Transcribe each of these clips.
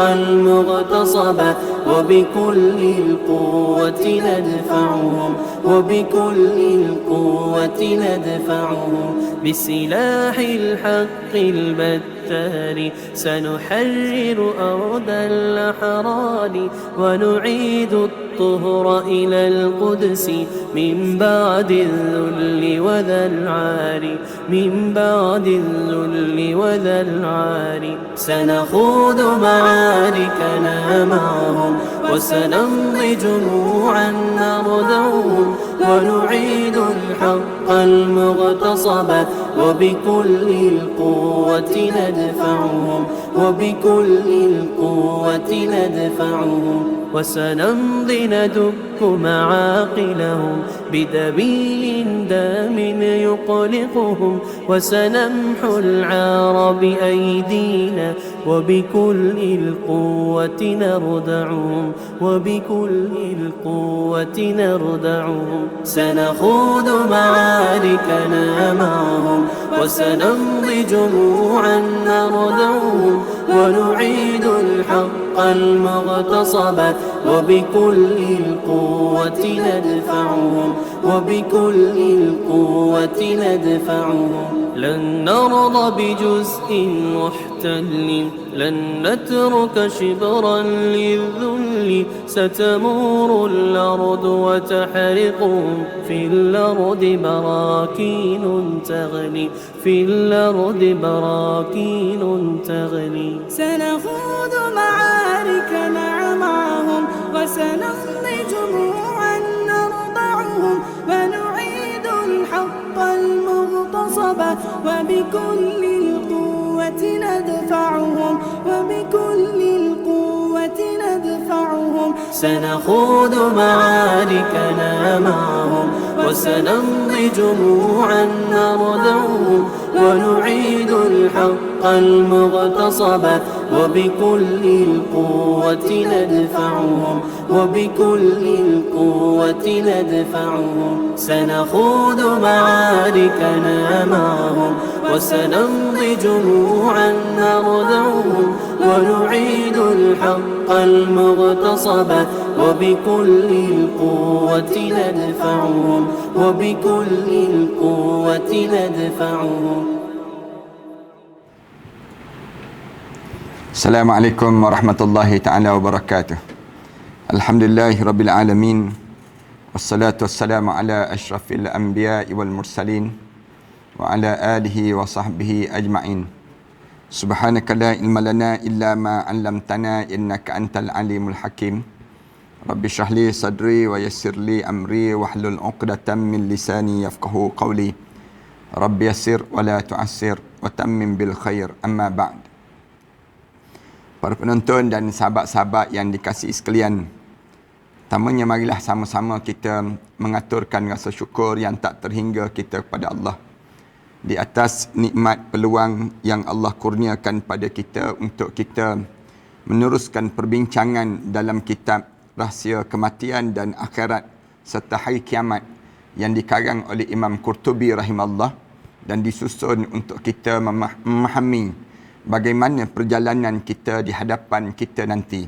المغتصبة وبكل القوة ندفعهم وبكل القوة ندفعهم بسلاح الحق البتار سنحرر أرض الأحرار ونعيد الطهر إلى القدس من بعد الذل وذا العار من بعد الذل وذا العار سنخوض معاركنا معهم وسنمضي جموعا نردعهم ونعيد الحق المغتصبة وبكل القوة ندفعهم وبكل القوة ندفعهم وسنمضي ندك معاقلهم بدبيل دام يقلقهم وسنمحو العار بأيدينا وبكل القوة نردعهم وبكل القوة نردعهم سنخوض معاركنا معهم وسنمضي جموعا نردعهم ونعيد الحق المغتصبة وبكل القوة ندفعهم وبكل القوة ندفعهم لن نرضى بجزء محتل لن نترك شبرا للذل ستمور الأرض وتحرقهم في الأرض براكين تغلي في الأرض براكين تغلي سنخوض معاركنا معهم وسنمضي جموعا نرضعهم ونعيد الحق المغتصبة وبكل القوة ندفعهم وبكل القوة ندفعهم سنخوض معاركنا معهم وسنمضي جموعا نردعهم ونعيد الحق المغتصبة وبكل القوة ندفعهم وبكل القوة ندفعهم سنخوض معاركنا معهم وسنمضي جموعا نردعهم ونعيد الحق المغتصبة وبكل القوة ندفعهم وبكل القوة ندفعهم. Assalamualaikum warahmatullahi taala wabarakatuh. Alhamdulillahirabbil alamin. Wassalatu wassalamu ala asyrafil anbiya'i wal mursalin wa ala alihi wa sahbihi ajma'in. Subhanaka la ilma lana illa ma 'allamtana innaka antal alimul hakim. Rabbi shrah li sadri wa yassir li amri wahlul 'uqdatam min lisani yafqahu qawli. Rabbi yassir wa la tu'assir wa tammim bil khair. Amma ba'd. Para penonton dan sahabat-sahabat yang dikasihi sekalian, pertamanya marilah sama-sama kita mengaturkan rasa syukur yang tak terhingga kita kepada Allah di atas nikmat peluang yang Allah kurniakan pada kita untuk kita meneruskan perbincangan dalam kitab Rahsia Kematian dan Akhirat serta Hari Kiamat yang dikarang oleh Imam Qurtubi rahimahullah dan disusun untuk kita memahami bagaimana perjalanan kita di hadapan kita nanti.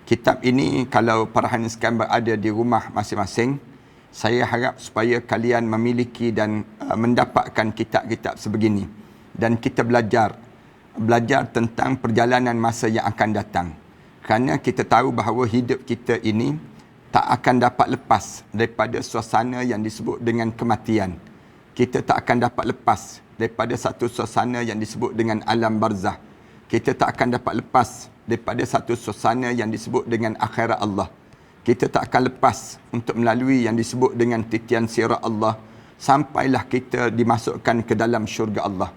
Kitab ini kalau para hadirin sekalian berada di rumah masing-masing, saya harap supaya kalian memiliki dan mendapatkan kitab-kitab sebegini. Dan kita belajar tentang perjalanan masa yang akan datang. Kerana kita tahu bahawa hidup kita ini tak akan dapat lepas daripada suasana yang disebut dengan kematian. Kita tak akan dapat lepas daripada satu suasana yang disebut dengan alam barzah. Kita tak akan dapat lepas daripada satu suasana yang disebut dengan akhirat Allah. Kita tak akan lepas untuk melalui yang disebut dengan titian sirat Allah sampailah kita dimasukkan ke dalam syurga Allah.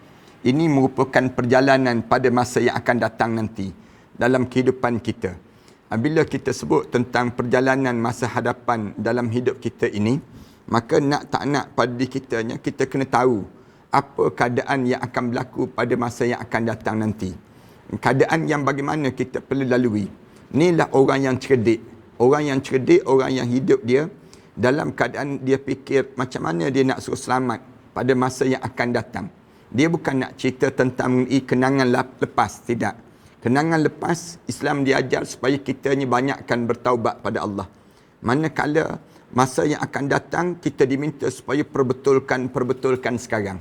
Ini merupakan perjalanan pada masa yang akan datang nanti dalam kehidupan kita. Bila kita sebut tentang perjalanan masa hadapan dalam hidup kita ini, maka nak tak nak pada diri kita kena tahu apa keadaan yang akan berlaku pada masa yang akan datang nanti. Keadaan yang bagaimana kita perlu lalui. Inilah orang yang cerdik. Orang yang cerdik, orang yang hidup dia dalam keadaan dia fikir macam mana dia nak suruh selamat pada masa yang akan datang. Dia bukan nak cerita tentang kenangan lepas, tidak. Kenangan lepas, Islam diajar supaya kita ni banyakkan bertaubat pada Allah. Manakala masa yang akan datang, kita diminta supaya perbetulkan sekarang.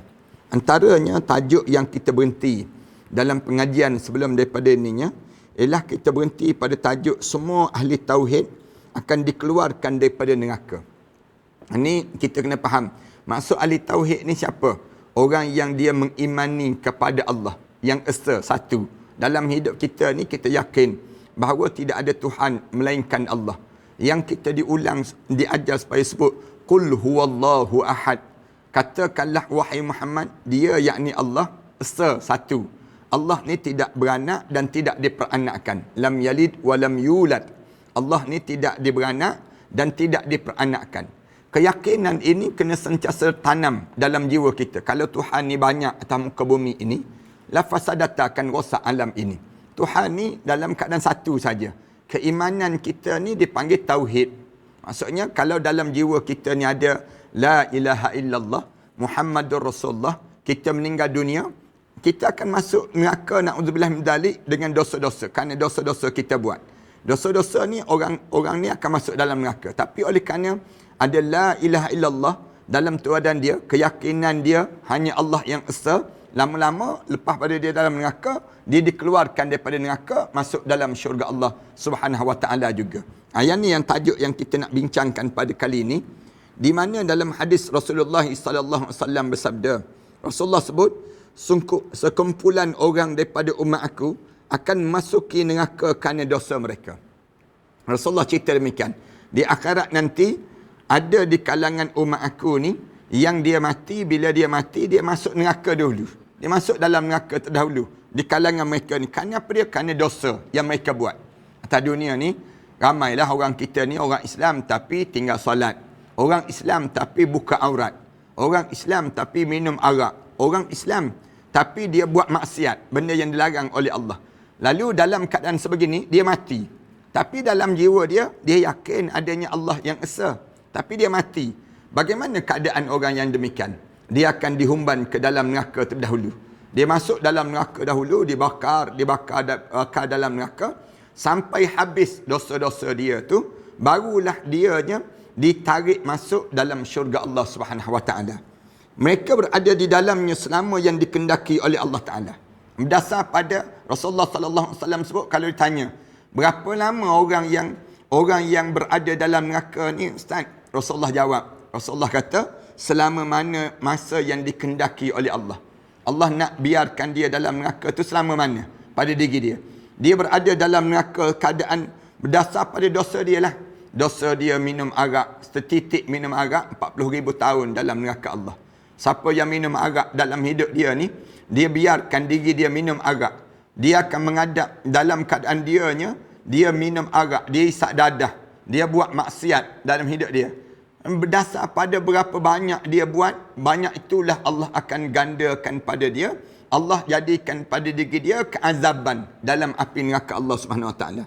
Antaranya tajuk yang kita berhenti dalam pengajian sebelum daripada ininya, ialah kita berhenti pada tajuk semua ahli tauhid akan dikeluarkan daripada neraka. Ini kita kena faham. Maksud ahli tauhid ni siapa? Orang yang dia mengimani kepada Allah. Yang esa, satu. Dalam hidup kita ni kita yakin bahawa tidak ada Tuhan melainkan Allah. Yang kita diajar supaya sebut Qul huwallahu ahad. Katakanlah wahai Muhammad, dia yakni Allah esa, satu. Allah ni tidak beranak dan tidak diperanakkan. Lam yalid wa lam yulad. Allah ni tidak diberanak dan tidak diperanakkan. Keyakinan ini kena sentiasa tanam dalam jiwa kita. Kalau Tuhan ni banyak atas muka bumi ini, la fasadata akan rosak alam ini. Tuhan ni dalam keadaan satu saja. Keimanan kita ni dipanggil tauhid. Maksudnya kalau dalam jiwa kita ni ada la ilaha illallah Muhammadur Rasulullah, kita meninggal dunia, kita akan masuk neraka na'udzubillah min dzalik dengan dosa-dosa kerana dosa-dosa kita buat. Dosa-dosa ni orang ni akan masuk dalam neraka. Tapi oleh kerana ada la ilaha illallah dalam tuadan dia, keyakinan dia hanya Allah yang esa, lama-lama lepas pada dia dalam neraka, dia dikeluarkan daripada neraka masuk dalam syurga Allah Subhanahu wa taala juga. Yang ni yang tajuk yang kita nak bincangkan pada kali ini, di mana dalam hadis Rasulullah sallallahu alaihi wasallam bersabda, Rasulullah sebut sekumpulan orang daripada umat aku akan masuki neraka kerana dosa mereka. Rasulullah cerita demikian. Di akhirat nanti ada di kalangan umat aku ni yang dia mati, bila dia mati dia masuk neraka dahulu. Dia masuk dalam neraka terdahulu di kalangan mereka ni. Kerana apa dia? Kerana dosa yang mereka buat. Atas dunia ni ramailah orang kita ni orang Islam tapi tinggal solat. Orang Islam tapi buka aurat. Orang Islam tapi minum arak. Orang Islam tapi dia buat maksiat, benda yang dilarang oleh Allah. Lalu dalam keadaan sebegini dia mati. Tapi dalam jiwa dia yakin adanya Allah yang esa. Tapi dia mati. Bagaimana keadaan orang yang demikian? Dia akan dihumban ke dalam neraka terdahulu. Dia masuk dalam neraka dahulu, dibakar dalam neraka sampai habis dosa-dosa dia tu, barulah dianya ditarik masuk dalam syurga Allah Subhanahu wa taala. Mereka berada di dalamnya selama yang dikendaki oleh Allah Taala. Berdasar pada Rasulullah sallallahu alaihi wasallam sebut, kalau ditanya berapa lama orang yang berada dalam neraka ni Ustaz? Rasulullah jawab. Rasulullah kata selama mana masa yang dikendaki oleh Allah. Allah nak biarkan dia dalam neraka tu selama mana? Pada diri dia. Dia berada dalam neraka keadaan berdasar pada dosa dia lah. Dosa dia minum arak, setitik minum arak 40,000 tahun dalam neraka Allah. Siapa yang minum arak dalam hidup dia ni, dia biarkan diri dia minum arak. Dia akan menghadap dalam keadaan dia minum arak, dia isap dadah, dia buat maksiat dalam hidup dia. Berdasar pada berapa banyak dia buat, banyak itulah Allah akan gandakan pada dia. Allah jadikan pada diri dia keazaban dalam api neraka Allah Subhanahu wa taala.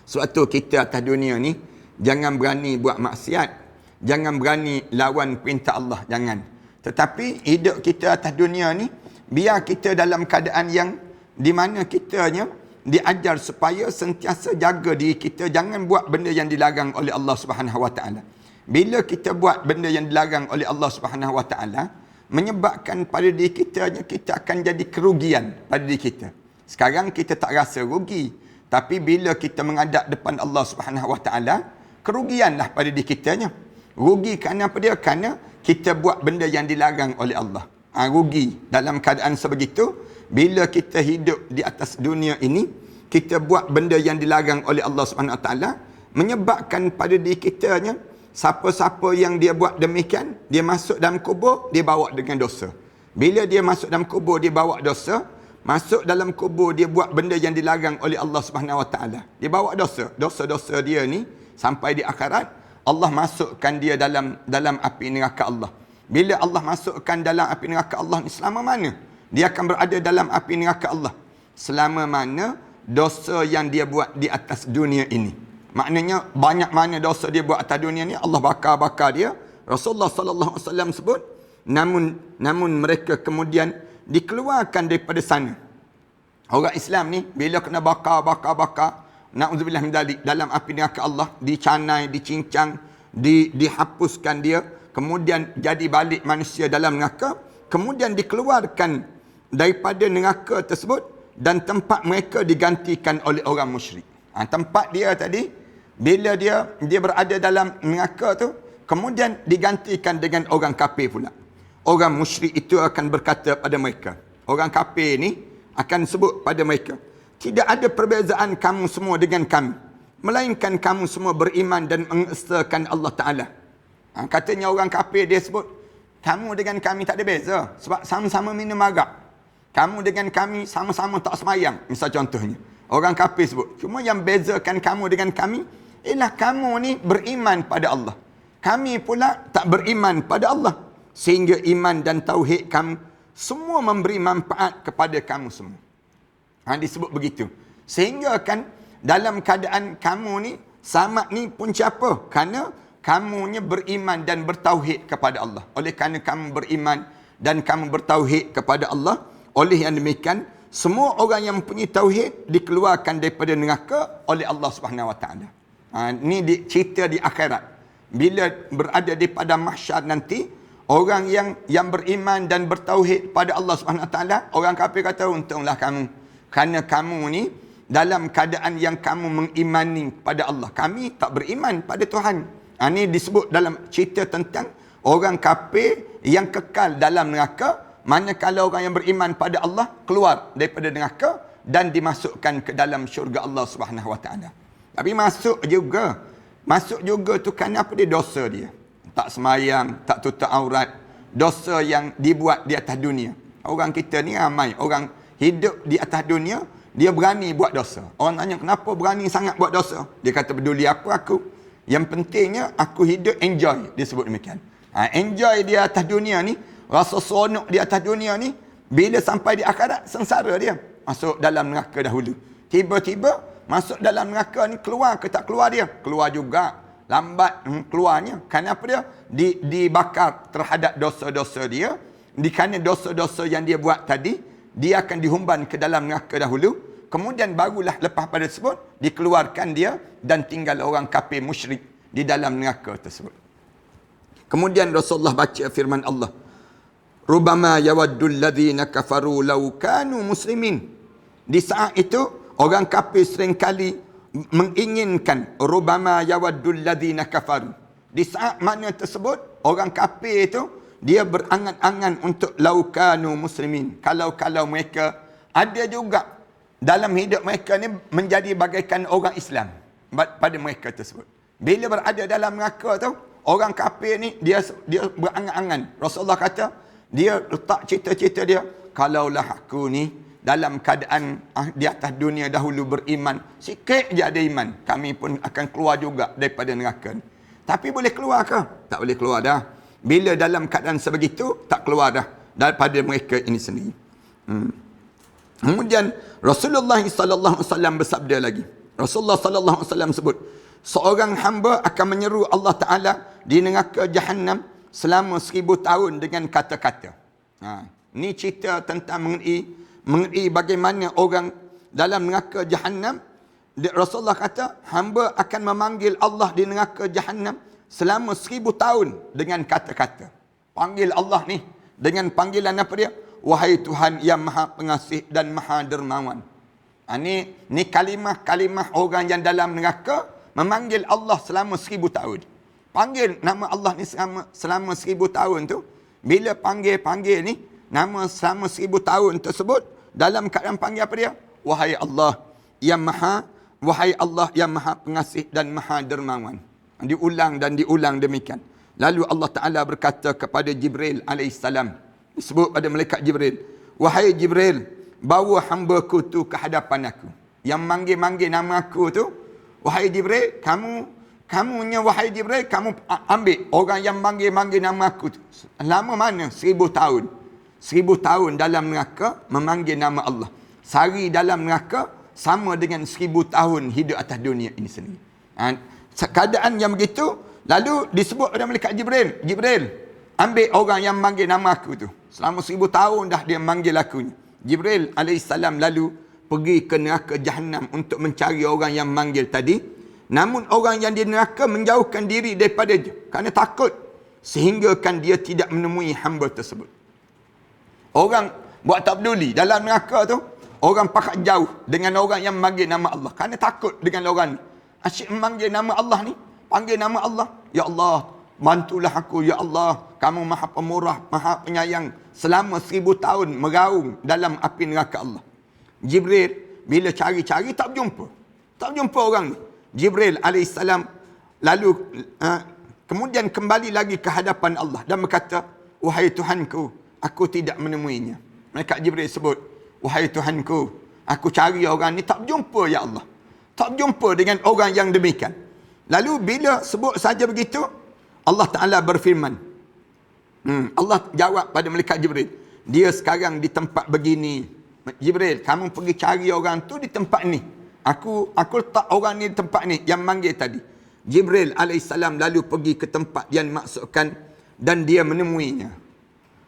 Sebab tu kita atas dunia ni jangan berani buat maksiat. Jangan berani lawan perintah Allah, jangan. Tetapi hidup kita atas dunia ni, biar kita dalam keadaan yang di mana kitanya diajar supaya sentiasa jaga diri kita, jangan buat benda yang dilarang oleh Allah Subhanahu wa taala. Bila kita buat benda yang dilarang oleh Allah Subhanahu wa taala, menyebabkan pada diri kitanya kita akan jadi kerugian pada diri kita. Sekarang kita tak rasa rugi, tapi bila kita menghadap depan Allah Subhanahu wa taala, kerugianlah pada diri kitanya. Rugi kerana apa dia? Kerana kita buat benda yang dilarang oleh Allah. Rugi dalam keadaan sebegitu. Bila kita hidup di atas dunia ini, kita buat benda yang dilarang oleh Allah SWT, menyebabkan pada diri kitanya, siapa-siapa yang dia buat demikian, dia masuk dalam kubur, dia bawa dengan dosa. Bila dia masuk dalam kubur, dia bawa dosa. Masuk dalam kubur, dia buat benda yang dilarang oleh Allah SWT. Dia bawa dosa. Dosa-dosa dia ni, sampai di akhirat, Allah masukkan dia dalam api neraka Allah. Bila Allah masukkan dalam api neraka Allah ni, selama mana dia akan berada dalam api neraka Allah? Selama mana dosa yang dia buat di atas dunia ini. Maknanya banyak mana dosa dia buat atas dunia ni, Allah bakar dia. Rasulullah sallallahu alaihi wasallam sebut, namun mereka kemudian dikeluarkan daripada sana. Orang Islam ni bila kena bakar, na'udzubillah min dzalik, dalam api neraka Allah, dicanai, dicincang, dihapuskan dia, kemudian jadi balik manusia dalam neraka, kemudian dikeluarkan daripada neraka tersebut dan tempat mereka digantikan oleh orang musyrik. Tempat dia tadi, bila dia berada dalam neraka tu, kemudian digantikan dengan orang kafir pula. Orang musyrik itu akan berkata pada mereka, orang kafir ni akan sebut pada mereka, tidak ada perbezaan kamu semua dengan kami, melainkan kamu semua beriman dan mengesahkan Allah Ta'ala. Katanya orang kafir dia sebut, kamu dengan kami tak ada beza, sebab sama-sama minum arak. Kamu dengan kami sama-sama tak semayang, misal contohnya. Orang kafir sebut, cuma yang bezakan kamu dengan kami ialah kamu ni beriman pada Allah, kami pula tak beriman pada Allah, sehingga iman dan tauhid kamu semua memberi manfaat kepada kamu semua. Disebut begitu. Sehingga kan dalam keadaan kamu ni selamat ni pun siapa? Kerana kamunya beriman dan bertauhid kepada Allah. Oleh kerana kamu beriman dan kamu bertauhid kepada Allah, oleh yang demikian semua orang yang mempunyai tauhid dikeluarkan daripada neraka oleh Allah Subhanahu Wa Taala. Ni cerita di akhirat. Bila berada di padang mahsyar nanti, orang yang beriman dan bertauhid pada Allah Subhanahu Wa Taala, orang kafir kata, untunglah kamu, kerana kamu ni dalam keadaan yang kamu mengimani pada Allah, kami tak beriman pada Tuhan. Ini disebut dalam cerita tentang orang kafir yang kekal dalam neraka, manakala orang yang beriman pada Allah keluar daripada neraka dan dimasukkan ke dalam syurga Allah Subhanahu Wa Taala. Tapi masuk juga tu kan apa dia? Dosa dia. Tak semayang, tak tutup aurat, dosa yang dibuat di atas dunia. Orang kita ni ramai, orang hidup di atas dunia, dia berani buat dosa. Orang tanya, kenapa berani sangat buat dosa? Dia kata, peduli apa aku? Yang pentingnya, aku hidup enjoy. Dia sebut demikian. Enjoy di atas dunia ni, rasa seronok di atas dunia ni, bila sampai di akhirat, sengsara dia. Masuk dalam neraka dahulu. Tiba-tiba, masuk dalam neraka ni, keluar ke tak keluar dia? Keluar juga. Lambat keluarnya. Kenapa dia? Dibakar terhadap dosa-dosa dia. Kerana dosa-dosa yang dia buat tadi, dia akan dihumban ke dalam neraka dahulu. Kemudian barulah lepas pada tersebut, dikeluarkan dia dan tinggal orang kafir musyrik di dalam neraka tersebut. Kemudian Rasulullah baca firman Allah, Rubama yawaddul ladhina kafaru law kanu muslimin. Di saat itu, orang kafir seringkali menginginkan, rubama yawaddul ladhina kafaru. Di saat mana tersebut, orang kafir itu, dia berangan-angan untuk laukanu muslimin. Kalau mereka ada juga dalam hidup mereka ni menjadi bagaikan orang Islam pada mereka tersebut. Bila berada dalam neraka tu, orang kafir ni dia berangan-angan. Rasulullah kata, dia letak cita-cita dia, kalaulah aku ni dalam keadaan di atas dunia dahulu beriman, sikit je ada iman, kami pun akan keluar juga daripada neraka. Tapi boleh keluar ke? Tak boleh keluar dah. Bila dalam keadaan sebegitu, tak keluar dah daripada mereka ini sendiri. Kemudian Rasulullah SAW bersabda lagi. Rasulullah SAW sebut, seorang hamba akan menyeru Allah Ta'ala di neraka Jahannam selama 1000 tahun dengan kata-kata. Ini cerita tentang mengenai bagaimana orang dalam neraka Jahannam. Rasulullah kata, hamba akan memanggil Allah di neraka Jahannam selama 1000 tahun dengan kata-kata. Panggil Allah ni dengan panggilan apa dia? Wahai Tuhan yang maha pengasih dan maha dermawan. Ni kalimah-kalimah orang yang dalam neraka memanggil Allah selama 1000 tahun. Panggil nama Allah ni selama 1000 tahun tu. Bila panggil ni, nama selama 1000 tahun tersebut, dalam keadaan panggil apa dia? Wahai Allah yang maha pengasih dan maha dermawan. Diulang dan diulang demikian. Lalu Allah Ta'ala berkata kepada Jibril alaihissalam, disebut pada malaikat Jibril, wahai Jibril, bawa hamba-Ku tu ke hadapan aku. Yang manggil-manggil nama aku tu, wahai Jibril, kamunya wahai Jibril, kamu ambil orang yang manggil-manggil nama aku tu. Lama mana? 1000 tahun. 1000 tahun dalam neraka memanggil nama Allah. Sehari dalam neraka sama dengan 1000 tahun hidup atas dunia ini sendiri. Keadaan yang begitu, lalu disebut oleh malaikat Jibril, Jibril, ambil orang yang manggil nama aku tu. Selama 1000 tahun dah dia manggil aku ni. Jibril alaihissalam lalu pergi ke neraka Jahannam untuk mencari orang yang manggil tadi. Namun orang yang di neraka menjauhkan diri daripada dia kerana takut, sehingga kan dia tidak menemui hamba tersebut. Orang buat tak peduli dalam neraka tu, orang pakat jauh dengan orang yang memanggil nama Allah kerana takut dengan orang ni. Asyik memanggil nama Allah ni, panggil nama Allah, ya Allah, bantulah aku, ya Allah, kamu maha pemurah, maha penyayang. Selama 1000 tahun meraung dalam api neraka Allah. Jibril bila cari-cari tak jumpa orang ni. Jibril AS lalu kemudian kembali lagi ke hadapan Allah dan berkata, wahai Tuhanku, aku tidak menemuinya. Malaikat Jibril sebut, wahai Tuhanku, aku cari orang ni tak jumpa, ya Allah. Tak jumpa dengan orang yang demikian. Lalu bila sebut saja begitu, Allah Ta'ala berfirman. Allah jawab pada malaikat Jibril, dia sekarang di tempat begini. Jibril, kamu pergi cari orang tu di tempat ni. Aku letak orang ni di tempat ni yang manggil tadi. Jibril AS lalu pergi ke tempat yang dimaksudkan dan dia menemuinya.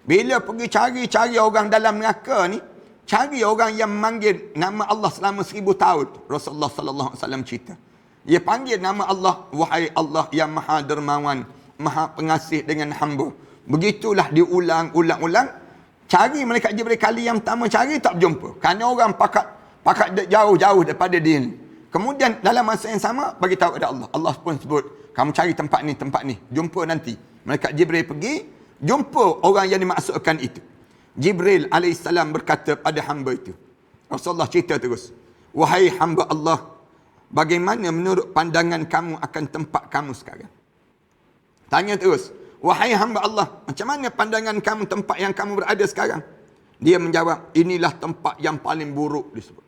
Bila pergi cari orang dalam neraka ni, cari orang yang manggil nama Allah selama 1000 tahun. Rasulullah SAW cerita. Dia panggil nama Allah, wahai Allah yang maha dermawan, maha pengasih dengan hamba. Begitulah diulang-ulang. Cari malaikat Jibril kali yang pertama cari tak jumpa. Kerana orang pakat jauh-jauh daripada dia ni. Kemudian dalam masa yang sama bagi tahu kepada Allah. Allah pun sebut, kamu cari tempat ni, jumpa nanti. Malaikat Jibril pergi, jumpa orang yang dimaksudkan itu. Jibril AS berkata pada hamba itu. Rasulullah cerita terus, wahai hamba Allah, bagaimana menurut pandangan kamu akan tempat kamu sekarang? Tanya terus, wahai hamba Allah, macam mana pandangan kamu tempat yang kamu berada sekarang? Dia menjawab, inilah tempat yang paling buruk disebut.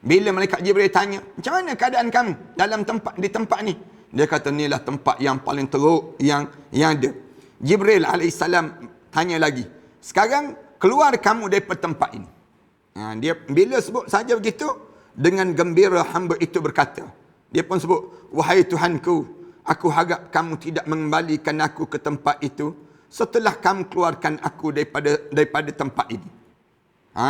Bila malaikat Jibril tanya, macam mana keadaan kamu di tempat ni? Dia kata, inilah tempat yang paling teruk yang ada. Jibril AS tanya lagi, sekarang keluar kamu daripada tempat ini. Dia bila sebut saja begitu, dengan gembira hamba itu berkata, dia pun sebut, wahai Tuhanku, aku harap kamu tidak mengembalikan aku ke tempat itu setelah kamu keluarkan aku daripada tempat ini.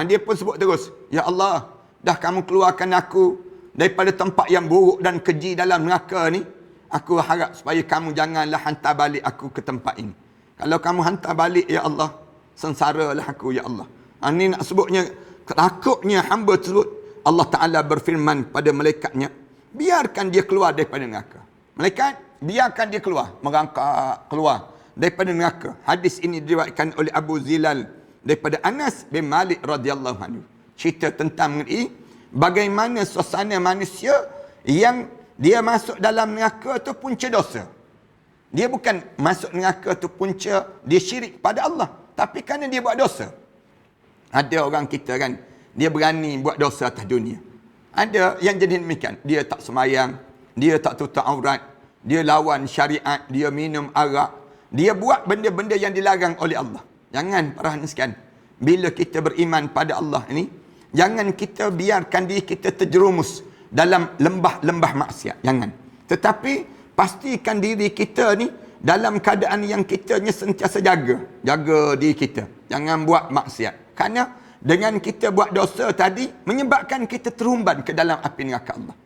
Dia pun sebut terus, ya Allah, dah kamu keluarkan aku daripada tempat yang buruk dan keji dalam neraka ni, aku harap supaya kamu janganlah hantar balik aku ke tempat ini. Kalau kamu hantar balik, ya Allah, sengsaralah aku, ya Allah. Ini nak sebutnya, takutnya hamba tersebut. Allah Ta'ala berfirman pada malaikatnya, biarkan dia keluar daripada neraka. Malaikat, biarkan dia keluar, merangkak keluar daripada neraka. Hadis ini diriwayatkan oleh Abu Zilal daripada Anas bin Malik radhiyallahu anhu. Cerita tentang mengenai bagaimana suasana manusia yang dia masuk dalam neraka tu punca dosa. Dia bukan masuk neraka tu punca dia syirik pada Allah, tapi kerana dia buat dosa. Ada orang kita kan, dia berani buat dosa atas dunia. Ada yang jadi demikian, dia tak sembahyang, dia tak tutup aurat, dia lawan syariat, dia minum arak, dia buat benda-benda yang dilarang oleh Allah. Jangan parahan sekalian, bila kita beriman pada Allah ini, jangan kita biarkan diri kita terjerumus dalam lembah-lembah maksiat. Jangan. Tetapi pastikan diri kita ni dalam keadaan yang kitanya sentiasa jaga diri kita. Jangan buat maksiat. Kerana dengan kita buat dosa tadi menyebabkan kita terhumban ke dalam api neraka Allah.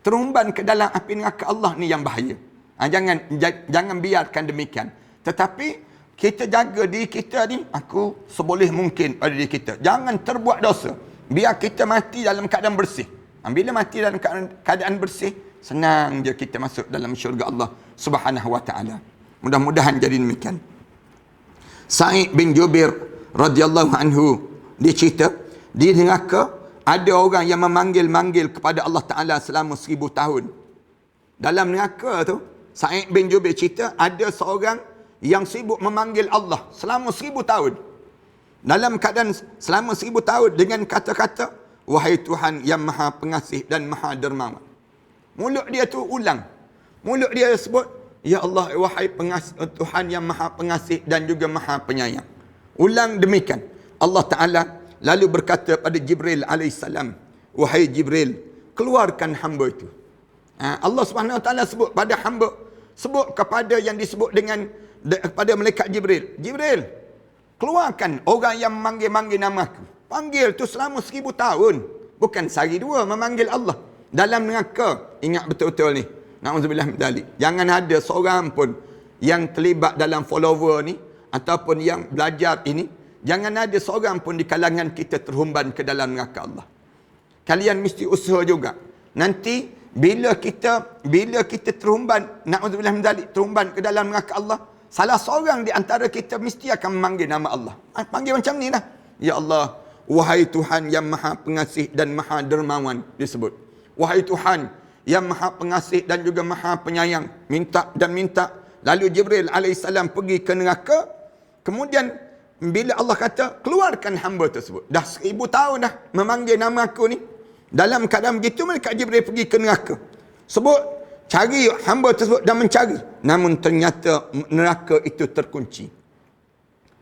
Terhumban ke dalam api neraka Allah ni yang bahaya. Jangan biarkan demikian. Tetapi kita jaga diri kita ni, aku seboleh mungkin pada diri kita. Jangan terbuat dosa. Biar kita mati dalam keadaan bersih. Bila mati dalam keadaan bersih, senang je kita masuk dalam syurga Allah Subhanahu wa ta'ala. Mudah-mudahan jadi demikian. Sa'id bin Jubair radhiyallahu anhu, dia cerita, di neraka ada orang yang memanggil-manggil kepada Allah Ta'ala selama 1000 tahun. Dalam neraka tu, Sa'id bin Jubair cerita, ada seorang yang sibuk memanggil Allah selama 1000 tahun. Dalam keadaan selama 1000 tahun dengan kata-kata, wahai Tuhan yang maha pengasih dan maha dermawan. Mulut dia tu ulang. Mulut dia sebut, ya Allah, wahai Tuhan yang maha pengasih dan juga maha penyayang. Ulang demikian. Allah Ta'ala lalu berkata pada Jibril AS, wahai Jibril, keluarkan hamba itu. Allah Subhanahu Wa Ta'ala sebut pada hamba, sebut kepada yang disebut dengan kepada malaikat Jibril. Jibril, keluarkan orang yang memanggil-manggil nama aku. Panggil tu selama 1000 tahun. Bukan sehari dua memanggil Allah. Dalam neraka, ingat betul-betul ni. Na'udzubillah min dzalik. Jangan ada seorang pun yang terlibat dalam follower ni, ataupun yang belajar ini, jangan ada seorang pun di kalangan kita terhumban ke dalam neraka Allah. Kalian mesti usaha juga. Nanti bila kita terhumban, na'udzubillah min dzalik, terhumban ke dalam neraka Allah, salah seorang di antara kita mesti akan memanggil nama Allah. Panggil macam ni lah. Ya Allah, wahai Tuhan yang maha pengasih dan maha dermawan, disebut. Wahai Tuhan yang maha pengasih dan juga maha penyayang. Minta dan minta. Lalu Jibril alaihissalam pergi ke neraka. Kemudian bila Allah kata, keluarkan hamba tersebut. Dah 1000 tahun dah memanggil nama aku ni. Dalam keadaan begitu, malaikat Jibril pergi ke neraka. Sebut, cari hamba tersebut dan mencari. Namun ternyata neraka itu terkunci.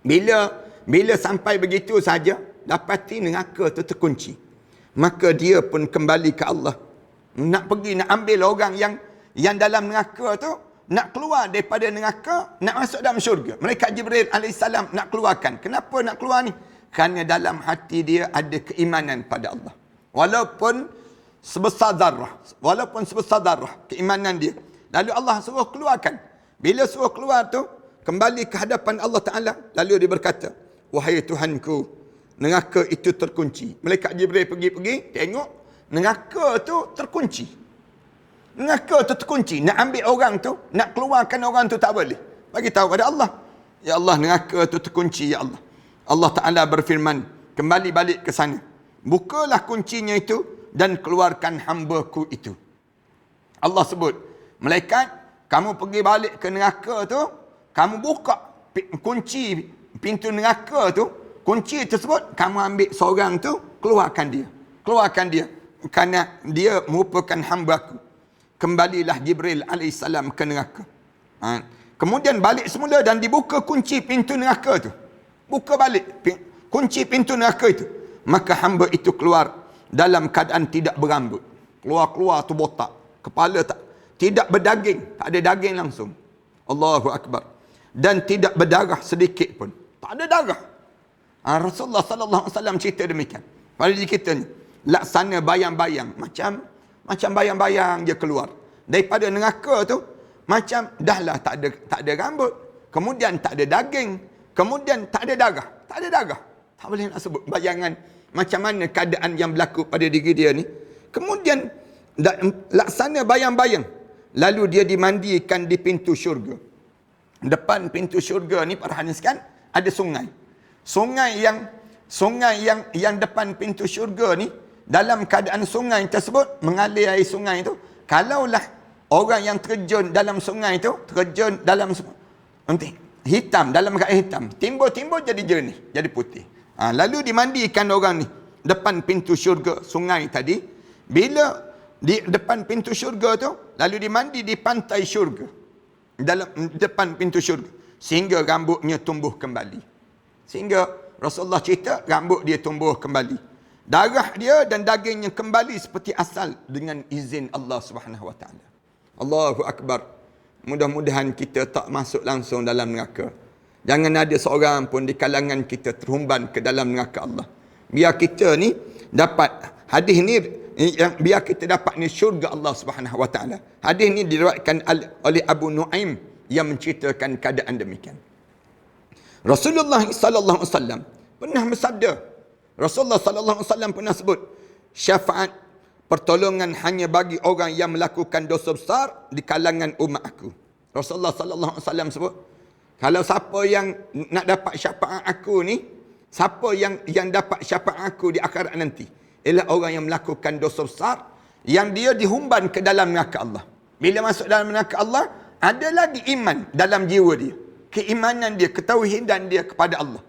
Bila sampai begitu saja, dapati neraka itu terkunci. Maka dia pun kembali ke Allah. Nak pergi, nak ambil orang yang dalam neraka tu, nak keluar daripada neraka, nak masuk dalam syurga. Malaikat Jibril alaihissalam nak keluarkan. Kenapa nak keluar ni? Kerana dalam hati dia ada keimanan pada Allah. Walaupun sebesar zarrah, keimanan dia. Lalu Allah suruh keluarkan. Bila suruh keluar tu, kembali ke hadapan Allah Ta'ala. Lalu dia berkata, wahai Tuhanku, neraka itu terkunci. Malaikat Jibril pergi, tengok, neraka tu terkunci. Neraka tu terkunci. Nak ambil orang tu, nak keluarkan orang tu tak boleh. Bagi tahu pada Allah. Ya Allah, neraka tu terkunci, ya Allah. Allah Ta'ala berfirman, kembali balik ke sana. Bukalah kuncinya itu dan keluarkan hamba-Ku itu. Allah sebut, malaikat, kamu pergi balik ke neraka tu, kamu buka kunci pintu neraka tu, kunci tersebut, kamu ambil seorang tu, keluarkan dia. Kerana dia merupakan hamba-Ku. Kembalilah Jibril alaihissalam ke neraka. Kemudian balik semula dan dibuka kunci pintu neraka tu. Buka balik kunci pintu neraka itu. Maka hamba itu keluar dalam keadaan tidak berambut. Keluar tu botak. Kepala tidak berdaging. Tak ada daging langsung. Allahu Akbar. Dan tidak berdarah sedikit pun. Tak ada darah. Rasulullah sallallahu alaihi wasallam cerita demikian. Pada diri kita ni, laksana bayang-bayang. Macam bayang-bayang dia keluar. Daripada neraka tu, macam dahlah tak ada rambut. Kemudian tak ada daging. Kemudian tak ada darah. Tak boleh nak sebut bayangan macam mana keadaan yang berlaku pada diri dia ni. Kemudian laksana bayang-bayang. Lalu dia dimandikan di pintu syurga. Depan pintu syurga ni, para hadirin sekalian, ada sungai. Sungai yang depan pintu syurga ni, dalam keadaan sungai tersebut, mengalir air sungai itu, kalaulah orang yang terjun dalam sungai itu, terjun dalam hitam, dalam keadaan hitam, timbul jadi jernih, jadi putih. Lalu dimandikan orang ni depan pintu syurga sungai tadi. Bila di depan pintu syurga tu, lalu dimandi di pantai syurga, dalam depan pintu syurga, sehingga rambutnya tumbuh kembali. Sehingga Rasulullah cerita rambut dia tumbuh kembali, darah dia dan dagingnya kembali seperti asal dengan izin Allah Subhanahu Wa Taala. Allahu Akbar. Mudah-mudahan kita tak masuk langsung dalam neraka. Jangan ada seorang pun di kalangan kita terhumban ke dalam neraka Allah. Biar kita ni dapat hadis ni, biar kita dapat ni syurga Allah Subhanahu Wa Taala. Hadis ni diriwayatkan oleh Abu Nuaim yang menceritakan keadaan demikian. Rasulullah sallallahu alaihi wasallam pernah bersabda. Rasulullah sallallahu alaihi wasallam pernah sebut, syafaat pertolongan hanya bagi orang yang melakukan dosa besar di kalangan umat aku. Rasulullah sallallahu alaihi wasallam sebut, kalau siapa yang nak dapat syafaat aku ni, siapa yang dapat syafaat aku di akhirat nanti, ialah orang yang melakukan dosa besar, yang dia dihumban ke dalam neraka Allah. Bila masuk dalam neraka Allah, ada lagi iman dalam jiwa dia. Keimanan dia, ketauhidan dia kepada Allah.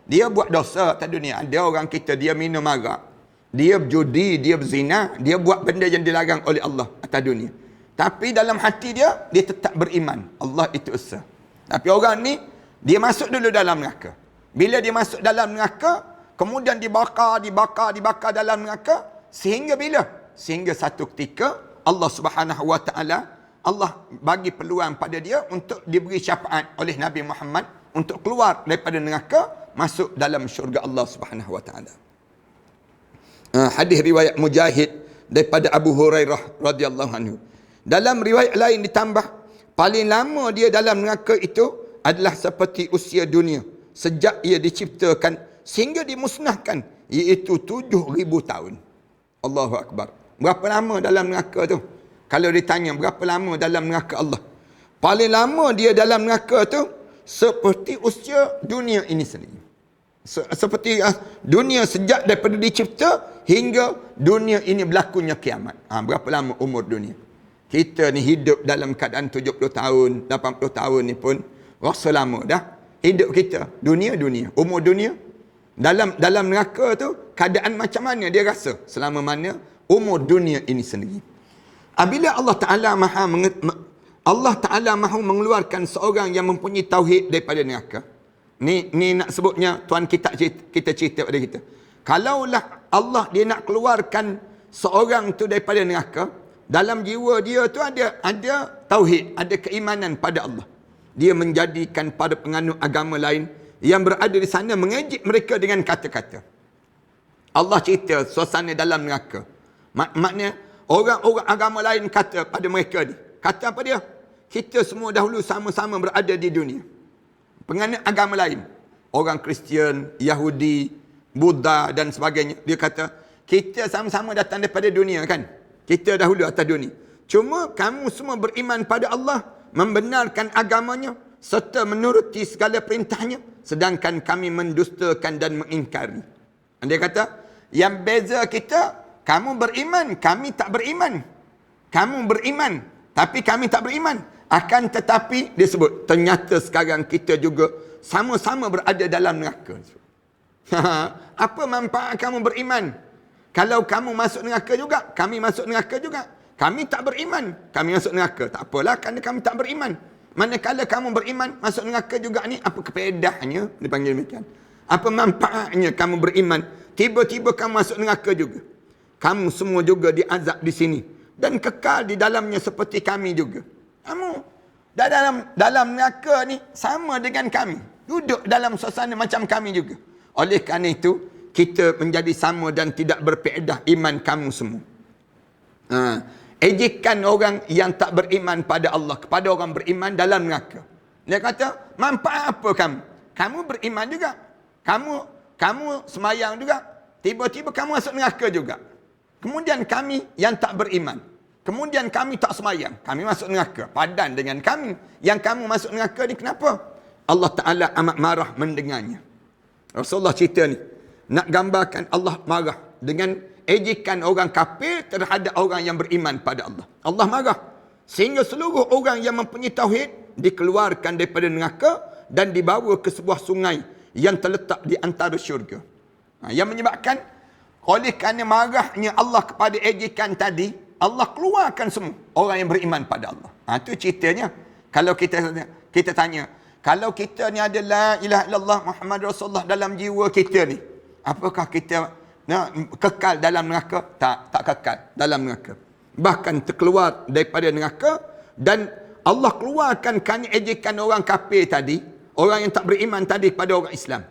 Dia buat dosa atas dunia. Ada orang kita, dia minum arak, dia berjudi, dia berzina, dia buat benda yang dilarang oleh Allah atas dunia. Tapi dalam hati dia tetap beriman. Allah itu esa. Tapi orang ni, dia masuk dulu dalam neraka. Bila dia masuk dalam neraka, kemudian dibakar dalam neraka, sehingga bila? Sehingga satu ketika, Allah Subhanahu Wa Taala, Allah bagi peluang pada dia untuk diberi syafaat oleh Nabi Muhammad untuk keluar daripada neraka, masuk dalam syurga Allah Subhanahu Wa Taala. hadis riwayat Mujahid daripada Abu Hurairah radhiyallahu anhu. Dalam riwayat lain ditambah, paling lama dia dalam neraka itu adalah seperti usia dunia sejak ia diciptakan sehingga dimusnahkan, iaitu 7,000 tahun. Allahu Akbar. Berapa lama dalam neraka tu? Kalau ditanya berapa lama dalam neraka Allah, paling lama dia dalam neraka tu seperti usia dunia ini sendiri. Seperti dunia sejak daripada dicipta hingga dunia ini berlakunya kiamat. Berapa lama umur dunia? Kita ni hidup dalam keadaan 70 tahun, 80 tahun ni pun rasa lama dah. Hidup kita, dunia, umur dunia. Dalam neraka tu, keadaan macam mana dia rasa? Selama mana umur dunia ini sendiri. Apabila Allah Ta'ala mahu mengeluarkan seorang yang mempunyai tauhid daripada neraka. Ni nak sebutnya Tuan kita cerita pada kita. Kalaulah Allah dia nak keluarkan seorang tu daripada neraka, dalam jiwa dia tu ada tauhid, ada keimanan pada Allah. Dia menjadikan para penganut agama lain yang berada di sana mengejek mereka dengan kata-kata. Allah cerita suasana dalam neraka. Maknanya orang-orang agama lain kata pada mereka ni. Kata apa dia? Kita semua dahulu sama-sama berada di dunia. Penganut agama lain, orang Kristian, Yahudi, Buddha dan sebagainya, dia kata, kita sama-sama datang daripada dunia kan? Kita dahulu atas dunia. Cuma kamu semua beriman pada Allah, membenarkan agamanya, serta menuruti segala perintahnya, sedangkan kami mendustakan dan mengingkari. Dia kata, yang beza kita, kamu beriman, kami tak beriman. Kamu beriman, tapi kami tak beriman. Akan tetapi, dia sebut, ternyata sekarang kita juga sama-sama berada dalam neraka. Apa manfaat kamu beriman? Kalau kamu masuk neraka juga, kami masuk neraka juga. Kami tak beriman, kami masuk neraka. Tak apalah, kerana kami tak beriman. Manakala kamu beriman, masuk neraka juga ni, apa kefaedahnya? Dia panggil demikian. Apa manfaatnya kamu beriman? Tiba-tiba kamu masuk neraka juga. Kamu semua juga diazab di sini. Dan kekal di dalamnya seperti kami juga. Kamu dalam neraka ni sama dengan kami. Duduk dalam suasana macam kami juga. Oleh kerana itu, kita menjadi sama dan tidak berfaedah iman kamu semua. Ejekan orang yang tak beriman pada Allah kepada orang beriman dalam neraka. Dia kata, manfaat apa kamu? Kamu beriman juga. Kamu semayang juga. Tiba-tiba kamu masuk neraka juga. Kemudian kami yang tak beriman. Kemudian kami tak semayang. Kami masuk neraka. Padan dengan kami. Yang kamu masuk neraka ni kenapa? Allah Ta'ala amat marah mendengarnya. Rasulullah cerita ni. Nak gambarkan Allah marah dengan ejekan orang kafir terhadap orang yang beriman pada Allah. Allah marah. Sehingga seluruh orang yang mempunyai tauhid dikeluarkan daripada neraka dan dibawa ke sebuah sungai yang terletak di antara syurga. Yang menyebabkan oleh kerana marahnya Allah kepada ejekan tadi, Allah keluarkan semua orang yang beriman pada Allah. Itu ceritanya. Kalau kita tanya, kalau kita ni ada la ilaha illallah Muhammad Rasulullah dalam jiwa kita ni, apakah kita kekal dalam neraka? Tak kekal dalam neraka. Bahkan terkeluar daripada neraka, dan Allah keluarkan kerana ejekan orang kafir tadi, orang yang tak beriman tadi pada orang Islam.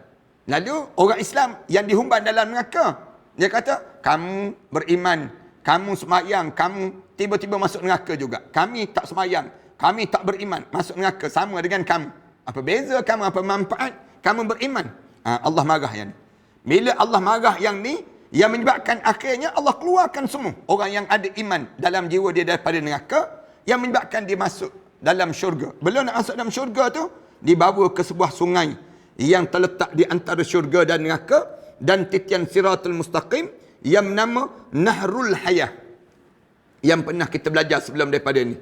Lalu orang Islam yang dihumban dalam neraka, dia kata, kamu beriman, kamu semayang, kamu tiba-tiba masuk neraka juga. Kami tak semayang, kami tak beriman, masuk neraka sama dengan kamu. Apa beza kamu, apa manfaat kamu beriman? Allah marah yang ni. Bila Allah marah yang ni, yang menyebabkan akhirnya Allah keluarkan semua orang yang ada iman dalam jiwa dia daripada neraka, yang menyebabkan dia masuk dalam syurga. Belum nak masuk dalam syurga tu, dibawa ke sebuah sungai yang terletak di antara syurga dan neraka, dan titian siratul mustaqim, yang bernama Nahrul Hayah. Yang pernah kita belajar sebelum daripada ni.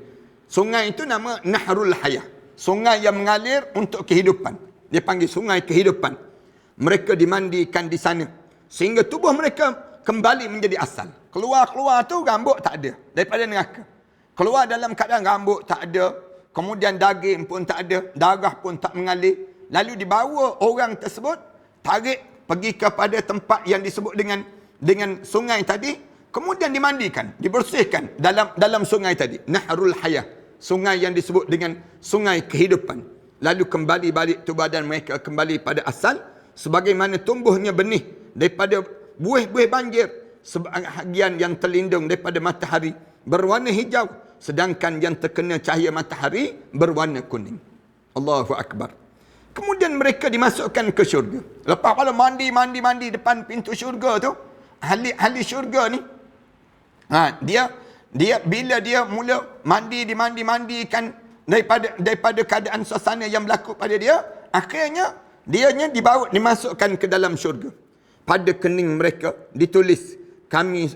Sungai itu nama Nahrul Hayah. Sungai yang mengalir untuk kehidupan. Dia panggil sungai kehidupan. Mereka dimandikan di sana. Sehingga tubuh mereka kembali menjadi asal. Keluar-keluar tu rambut tak ada. Daripada neraka. Keluar dalam keadaan rambut tak ada. Kemudian daging pun tak ada. Darah pun tak mengalir. Lalu dibawa orang tersebut. Tarik pergi kepada tempat yang disebut dengan sungai tadi, kemudian dimandikan, dibersihkan dalam sungai tadi, Nahrul Hayah, sungai yang disebut dengan sungai kehidupan. Lalu kembali balik tu badan mereka kembali pada asal, sebagaimana tumbuhnya benih daripada buih-buih banjir sebahagian yang terlindung daripada matahari berwarna hijau, sedangkan yang terkena cahaya matahari berwarna kuning. Allahu Akbar. Kemudian mereka dimasukkan ke syurga. Lepas pada mandi depan pintu syurga tu, ahli syurga ni, dia bila dia mula dimandikan daripada keadaan suasana yang berlaku pada dia, akhirnya dianya dimasukkan ke dalam syurga. Pada kening mereka ditulis, kami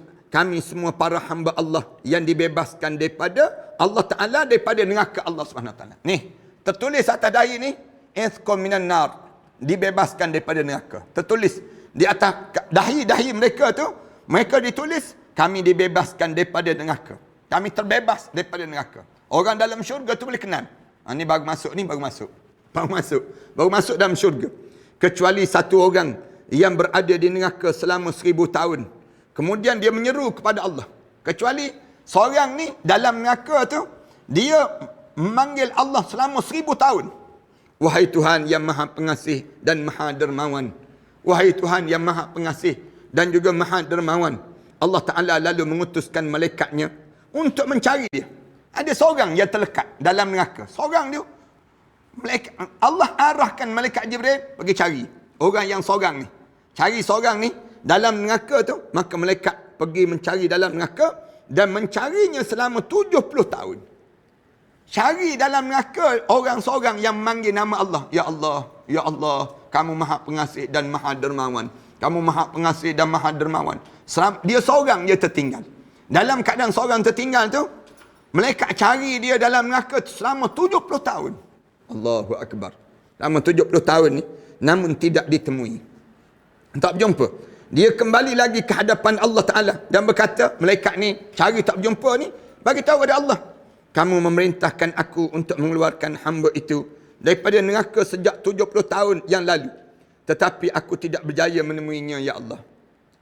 semua para hamba Allah yang dibebaskan daripada Allah Ta'ala, daripada neraka Allah SWT. Ni, tertulis atas dahi ni, Ithqum minan nar, dibebaskan daripada neraka. Tertulis di atas dahi mereka tu, mereka ditulis, kami dibebaskan daripada neraka. Kami terbebas daripada neraka. Orang dalam syurga tu boleh kenal. Ni baru masuk, baru masuk dalam syurga. Kecuali satu orang yang berada di neraka selama 1000 tahun. Kemudian dia menyeru kepada Allah. Kecuali seorang ni dalam neraka tu, dia memanggil Allah selama 1000 tahun. Wahai Tuhan yang Maha Pengasih dan Maha Dermawan. Wahai Tuhan yang Maha Pengasih dan juga Maha Dermawan. Allah Ta'ala lalu mengutuskan malaikatnya untuk mencari dia. Ada seorang yang terlekat dalam neraka. Seorang dia, Allah arahkan malaikat Jibril pergi cari orang yang seorang ni. Cari seorang ni dalam neraka tu, maka malaikat pergi mencari dalam neraka dan mencarinya selama 70 tahun. Cari dalam neraka orang seorang yang memanggil nama Allah. Ya Allah, Ya Allah, kamu Maha Pengasih dan Maha Dermawan. Kamu Maha Pengasih dan Maha Dermawan. Dia seorang dia tertinggal. Dalam keadaan seorang tertinggal tu, malaikat cari dia dalam neraka selama 70 tahun. Allahu Akbar. Selama 70 tahun ni, namun tidak ditemui. Tak berjumpa. Dia kembali lagi ke hadapan Allah Ta'ala dan berkata, malaikat ni cari tak berjumpa ni, bagi tahu kepada Allah, kamu memerintahkan aku untuk mengeluarkan hamba itu daripada neraka sejak 70 tahun yang lalu. Tetapi aku tidak berjaya menemuinya, ya Allah.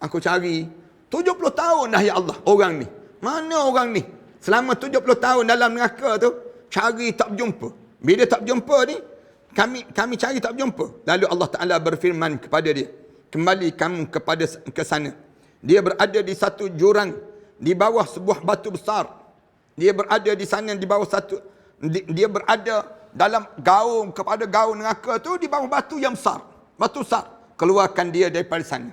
Aku cari 70 tahun dah, ya Allah, orang ni. Mana orang ni? Selama 70 tahun dalam neraka tu, cari tak berjumpa. Bila tak berjumpa ni, kami cari tak berjumpa. Lalu Allah Ta'ala berfirman kepada dia, kembali kamu ke sana. Dia berada di satu jurang di bawah sebuah batu besar. Dia berada di sana di bawah dia berada dalam gaung neraka tu, di bawah batu yang besar. Batu besar. Keluarkan dia daripada sana.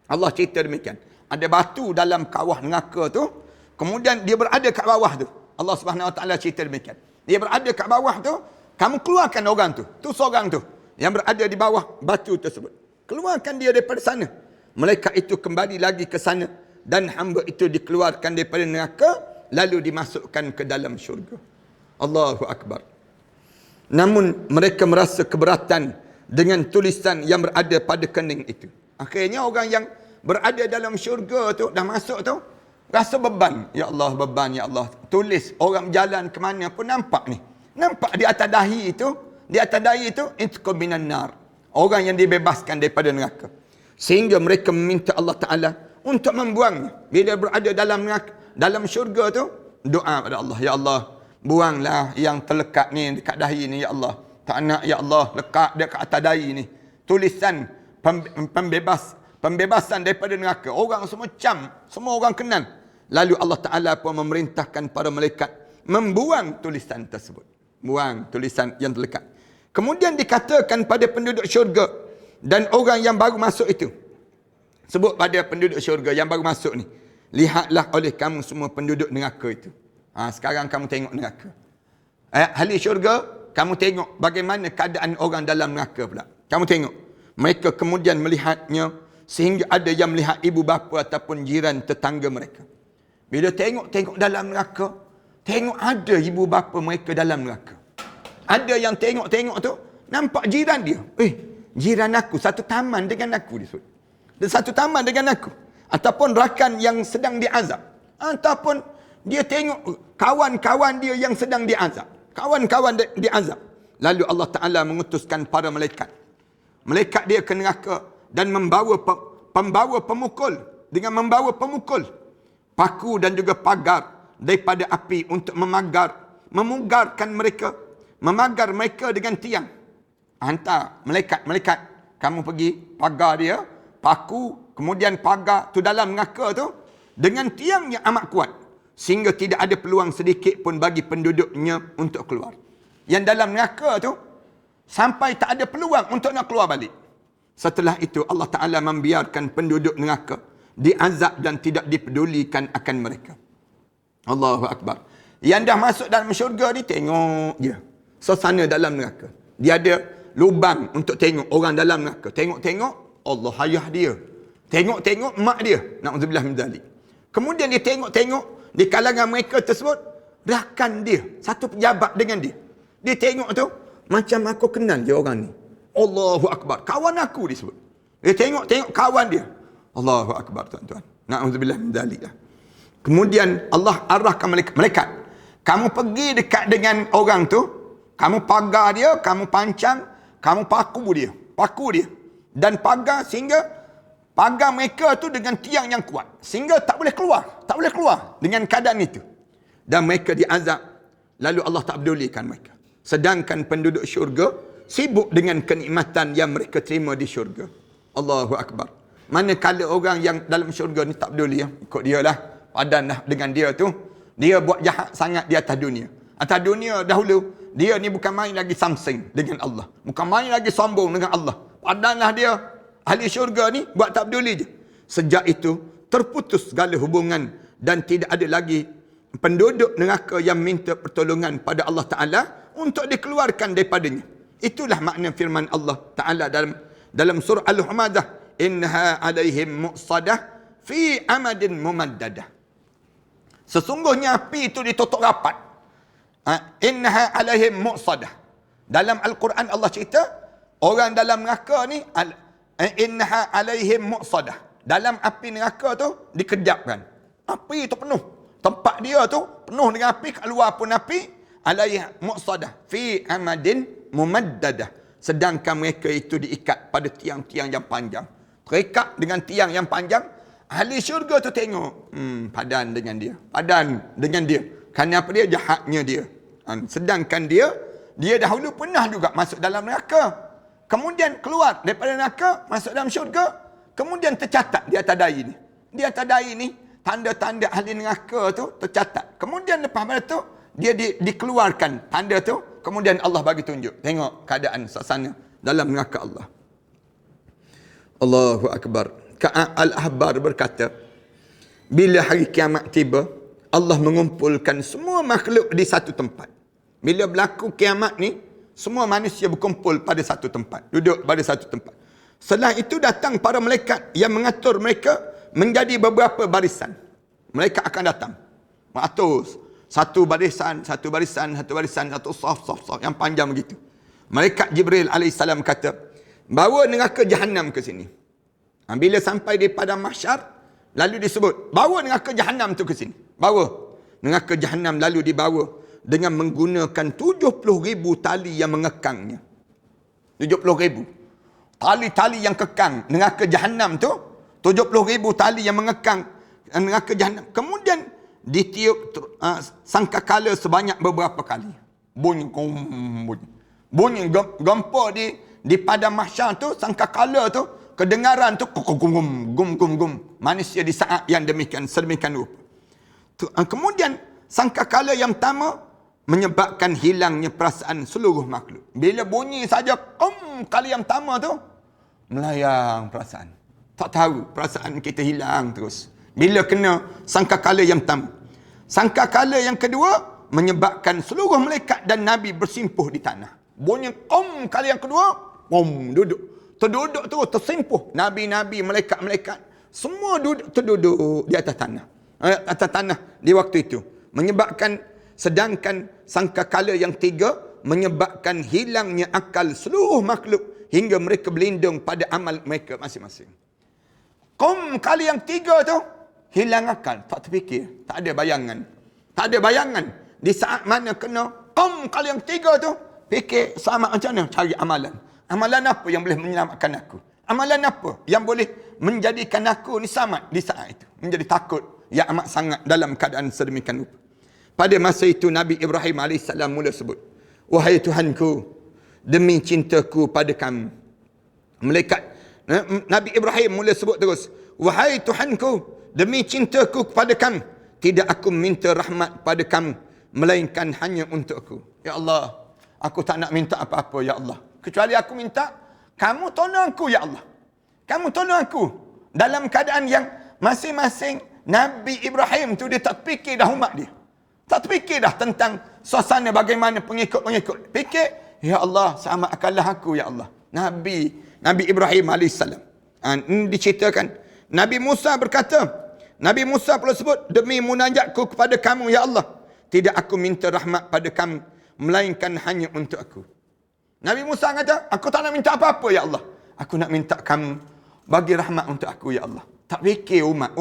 Allah cerita demikian. Ada batu dalam kawah neraka tu, kemudian dia berada kat bawah tu. Allah Subhanahu Wa Taala cerita demikian. Dia berada kat bawah tu, kamu keluarkan orang tu. Tu seorang tu yang berada di bawah batu tersebut. Keluarkan dia daripada sana. Malaikat itu kembali lagi ke sana dan hamba itu dikeluarkan daripada neraka lalu dimasukkan ke dalam syurga. Allahu Akbar. Namun mereka merasa keberatan dengan tulisan yang berada pada kening itu. Akhirnya orang yang berada dalam syurga tu, dah masuk tu, rasa beban. Ya Allah, beban, ya Allah. Tulis orang berjalan ke mana pun nampak ni. Nampak di atas dahi itu, Ithqum minan nar. Orang yang dibebaskan daripada neraka. Sehingga mereka meminta Allah Ta'ala untuk membuangnya. Bila berada dalam neraka, dalam syurga tu, doa pada Allah. Ya Allah, buanglah yang terlekat ni dekat dahi ni, ya Allah. Tak nak, ya Allah, lekat dekat atas dahi ni. Tulisan pembebasan daripada neraka. Orang semua semua orang kenal. Lalu Allah Ta'ala pun memerintahkan para malaikat membuang tulisan tersebut. Buang tulisan yang terlekat. Kemudian dikatakan pada penduduk syurga dan orang yang baru masuk itu. Sebut pada penduduk syurga yang baru masuk ni. Lihatlah oleh kamu semua penduduk neraka itu. Sekarang kamu tengok neraka. Ahli syurga, kamu tengok bagaimana keadaan orang dalam neraka pula. Kamu tengok. Mereka kemudian melihatnya sehingga ada yang melihat ibu bapa ataupun jiran tetangga mereka. Bila tengok dalam neraka, tengok ada ibu bapa mereka dalam neraka. Ada yang tengok tu, nampak jiran dia. Jiran aku, satu taman dengan aku dia. Satu taman dengan aku. Ataupun rakan yang sedang diazab. Ataupun dia tengok kawan-kawan dia yang sedang diazab. Kawan-kawan diazab. Lalu Allah Ta'ala mengutuskan para malaikat. Malaikat dia ke neraka dan membawa pembawa pemukul. Dengan membawa pemukul. Paku dan juga pagar daripada api untuk memugarkan mereka. Memagar mereka dengan tiang. Hantar malaikat. Kamu pergi pagar dia, paku Kemudian pagar tu dalam neraka tu dengan tiang yang amat kuat, sehingga tidak ada peluang sedikit pun bagi penduduknya untuk keluar. Yang dalam neraka tu sampai tak ada peluang untuk nak keluar balik. Setelah itu Allah Ta'ala membiarkan penduduk neraka diazab dan tidak dipedulikan akan mereka. Allahu Akbar. Yang dah masuk dalam syurga ni, tengok je suasana dalam neraka. Dia ada lubang untuk tengok orang dalam neraka. Tengok-tengok Allah ayah dia. Tengok-tengok mak dia. Na'udzubillah min dzalik. Kemudian dia tengok-tengok di kalangan mereka tersebut, rakan dia, satu pejabat dengan dia. Dia tengok tu, macam aku kenal dia orang ni. Allahu Akbar. Kawan aku disebut. Dia tengok-tengok kawan dia. Allahu Akbar, tuan-tuan. Na'udzubillah min dzalik. Kemudian Allah arahkan malaikat. Kamu pergi dekat dengan orang tu, kamu pagar dia, kamu pancang, kamu paku dia. Dan pagar sehingga pagar mereka tu dengan tiang yang kuat. Sehingga tak boleh keluar dengan keadaan itu. Dan mereka diazab. Lalu Allah tak pedulikan mereka. Sedangkan penduduk syurga sibuk dengan kenikmatan yang mereka terima di syurga. Allahu Akbar. Manakala orang yang dalam syurga ni tak peduli, ikut dia lah. Padan dah dengan dia tu. Dia buat jahat sangat di atas dunia. Atas dunia dahulu, dia ni bukan main lagi samsing dengan Allah. Bukan main lagi sombong dengan Allah. Padanlah dia. Ahli syurga ni buat tak peduli je. Sejak itu, terputus segala hubungan dan tidak ada lagi penduduk neraka yang minta pertolongan pada Allah Ta'ala untuk dikeluarkan daripadanya. Itulah makna firman Allah Ta'ala dalam surah Al-Humadah. Innaha alaihim muqsadah fi amadin mumaddadah. Sesungguhnya api itu ditutup rapat. Innaha alaihim muqsadah. Dalam Al-Quran Allah cerita, orang dalam neraka ni, innaha alaihim muqsadah. Dalam api neraka tu dikejapkan. Api itu penuh. Tempat dia tu penuh dengan api, kat luar pun api. Alaihim muqsadah fi amadin mumaddadah. Sedangkan mereka itu diikat pada tiang-tiang yang panjang. Terikat dengan tiang yang panjang. Ahli syurga tu tengok, padan dengan dia. Kerana apa dia? Jahatnya dia. Sedangkan dia dahulu pernah juga masuk dalam neraka. Kemudian keluar daripada neraka, masuk dalam syurga. Kemudian tercatat di atas dahi ni. Di atas dahi ni, tanda-tanda ahli neraka tu tercatat. Kemudian lepas pada tu, dia dikeluarkan tanda tu. Kemudian Allah bagi tunjuk. Tengok keadaan suasana dalam neraka Allah. Allahu Akbar. Ka'ab al-Ahbar berkata, bila hari kiamat tiba, Allah mengumpulkan semua makhluk di satu tempat. Bila berlaku kiamat ni, semua manusia berkumpul pada satu tempat. Duduk pada satu tempat. Setelah itu datang para malaikat yang mengatur mereka menjadi beberapa barisan. Mereka akan datang. Mengatur satu barisan, satu saf yang panjang begitu. Malaikat Jibril alaihissalam kata, bawa neraka Jahannam ke sini. Bila sampai di padang mahsyar, lalu disebut, bawa neraka Jahannam tu ke sini. Bawa neraka Jahannam, lalu dibawa dengan menggunakan 70,000 tali yang mengekangnya. 70,000 tali-tali yang kekang neraka Jahannam tu. 70,000 tali yang mengekang neraka Jahannam. Kemudian ditiup sangkakala sebanyak beberapa kali. Bunyi gempa di padang mahsyar tu, sangkakala tu, kedengaran tu gum. Manusia di saat yang sedemikian rupa. Kemudian sangkakala yang pertama menyebabkan hilangnya perasaan seluruh makhluk. Bila bunyi saja kali yang pertama tu, melayang perasaan. Tak tahu, perasaan kita hilang terus. Bila kena sangkakala yang pertama. Sangkakala yang kedua menyebabkan seluruh malaikat dan nabi bersimpuh di tanah. Bunyi kali yang kedua, duduk. Terduduk tu, tersimpuh. Nabi-nabi, malaikat-malaikat, semua terduduk di atas tanah. Atas tanah di waktu itu. Sedangkan sangkakala yang tiga, menyebabkan hilangnya akal seluruh makhluk hingga mereka berlindung pada amal mereka masing-masing. Kali yang tiga tu, hilang akal. Tak terfikir. Tak ada bayangan. Di saat mana kena kali yang tiga tu, fikir selamat macam mana? Cari amalan. Amalan apa yang boleh menyelamatkan aku? Amalan apa yang boleh menjadikan aku ni selamat di saat itu? Menjadi takut yang amat sangat dalam keadaan sedemikian rupa. Pada masa itu Nabi Ibrahim AS mula sebut, wahai Tuhanku, demi cintaku pada kamu. Nabi Ibrahim mula sebut terus, wahai Tuhanku, demi cintaku kepada kamu, tidak aku minta rahmat pada kamu, melainkan hanya untuk aku. Ya Allah, aku tak nak minta apa-apa, Ya Allah. Kecuali aku minta, kamu tolong aku, Ya Allah. Kamu tolong aku. Dalam keadaan yang masing-masing Nabi Ibrahim tu dia tak fikir dah umat dia. Tak fikir dah tentang suasana bagaimana pengikut-pengikut. Fikir, Ya Allah, selamatkanlah aku, Ya Allah. Nabi Ibrahim AS. Ini diceritakan. Nabi Musa berkata, Nabi Musa pula sebut, demi munajatku kepada kamu, Ya Allah, tidak aku minta rahmat pada kamu, melainkan hanya untuk aku. Nabi Musa kata, aku tak nak minta apa-apa, Ya Allah. Aku nak minta kamu bagi rahmat untuk aku, Ya Allah. Tak fikir umat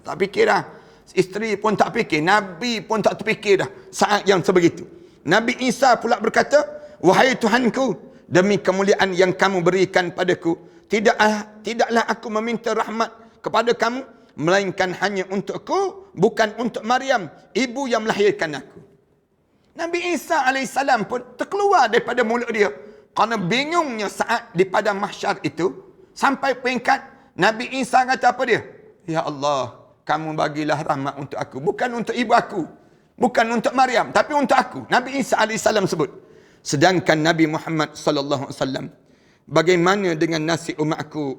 tak fikir dah. Isteri pun tak fikir, Nabi pun tak terfikir dah saat yang sebegitu. Nabi Isa pula berkata, wahai Tuhanku, demi kemuliaan yang kamu berikan padaku, tidaklah aku meminta rahmat kepada kamu, melainkan hanya untukku, bukan untuk Maryam, ibu yang melahirkan aku. Nabi Isa AS pun terkeluar daripada mulut dia, kerana bingungnya saat di padang mahsyar itu, sampai peringkat Nabi Isa kata apa dia? Ya Allah, kamu bagilah rahmat untuk aku, bukan untuk ibu aku, bukan untuk Maryam, tapi untuk aku. Nabi Isa AS sebut. Sedangkan Nabi Muhammad SAW, bagaimana dengan nasib umatku?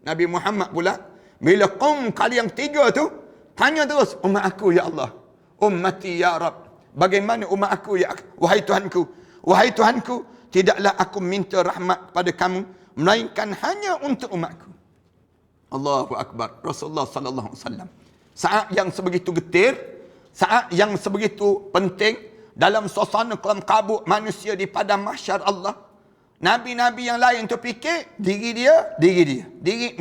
Nabi Muhammad pula, bila kali yang tiga tu, tanya terus, umat aku, Ya Allah. Ummati, Ya Rab. Bagaimana umat aku, Ya wahai Tuhanku? Wahai Tuhanku, tidaklah aku minta rahmat kepada kamu, melainkan hanya untuk umatku. Allahu Akbar. Rasulullah SAW. Saat yang sebegitu getir, saat yang sebegitu penting, dalam suasana kelam kabut manusia di padang mahsyar Allah, Nabi-Nabi yang lain tu fikir diri dia, diri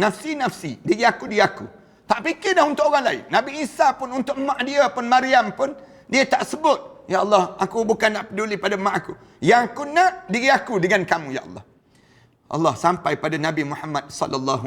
nafsi, diri aku. Tak fikir dah untuk orang lain. Nabi Isa pun untuk mak dia pun, Maryam pun, dia tak sebut, Ya Allah, aku bukan nak peduli pada mak aku. Yang aku nak diri aku dengan kamu, Ya Allah. Allah sampai pada Nabi Muhammad SAW.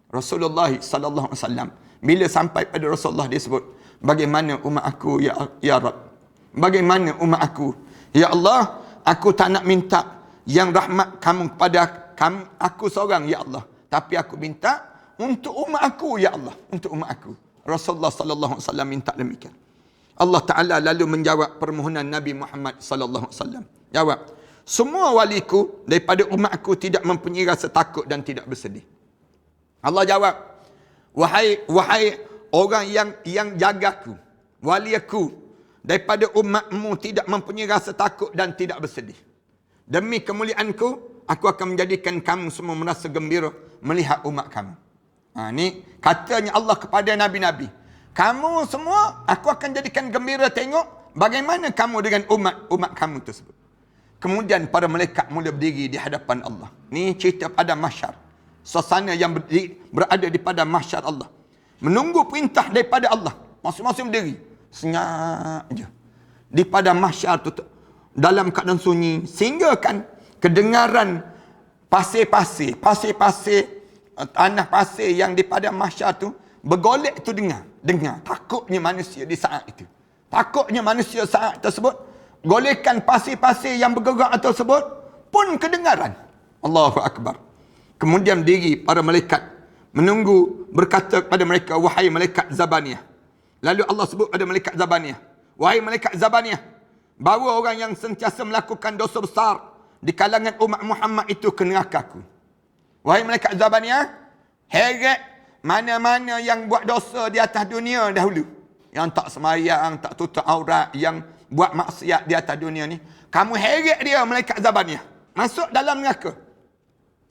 Rasulullah SAW. Bila sampai pada Rasulullah dia sebut, bagaimana umat aku, Ya Rab? Bagaimana umat aku? Ya Allah, aku tak nak minta yang rahmat kamu kepada kamu, aku seorang, Ya Allah. Tapi aku minta untuk umat aku, Ya Allah. Untuk umat aku. Rasulullah SAW minta demikian. Allah Ta'ala lalu menjawab permohonan Nabi Muhammad SAW. Jawab, semua waliku daripada umat aku tidak mempunyai rasa takut dan tidak bersedih. Allah jawab, wahai orang yang jagaku, wali aku, daripada umatmu tidak mempunyai rasa takut dan tidak bersedih. Demi kemuliaanku, aku akan menjadikan kamu semua merasa gembira melihat umat kamu. Ni katanya Allah kepada Nabi-Nabi. Kamu semua, aku akan jadikan gembira tengok bagaimana kamu dengan umat kamu tersebut. Kemudian para malaikat mula berdiri di hadapan Allah. Ni cerita pada mahsyar. Suasana yang berada di pada mahsyar Allah. Menunggu perintah daripada Allah. Masing-masing berdiri. Senyap je. Di pada mahsyar tu, dalam keadaan sunyi, sehingga kan kedengaran pasir-pasir, tanah pasir yang di padang mahsyar tu bergolek tu dengar. Takutnya manusia di saat itu. Takutnya manusia saat tersebut, golekan pasir-pasir yang bergerak tersebut pun kedengaran. Allahu Akbar. Kemudian diri para malaikat menunggu, berkata kepada mereka, wahai malaikat Zabaniyah. Lalu Allah sebut pada malaikat Zabaniyah, wahai malaikat Zabaniyah, bawa orang yang sentiasa melakukan dosa besar di kalangan umat Muhammad itu ke neraka-Ku. Wahai malaikat Zabaniyah, heret mana-mana yang buat dosa di atas dunia dahulu, yang tak semayang, tak tutup aurat, yang buat maksiat di atas dunia ni, kamu heret dia, malaikat Zabaniyah, masuk dalam neraka.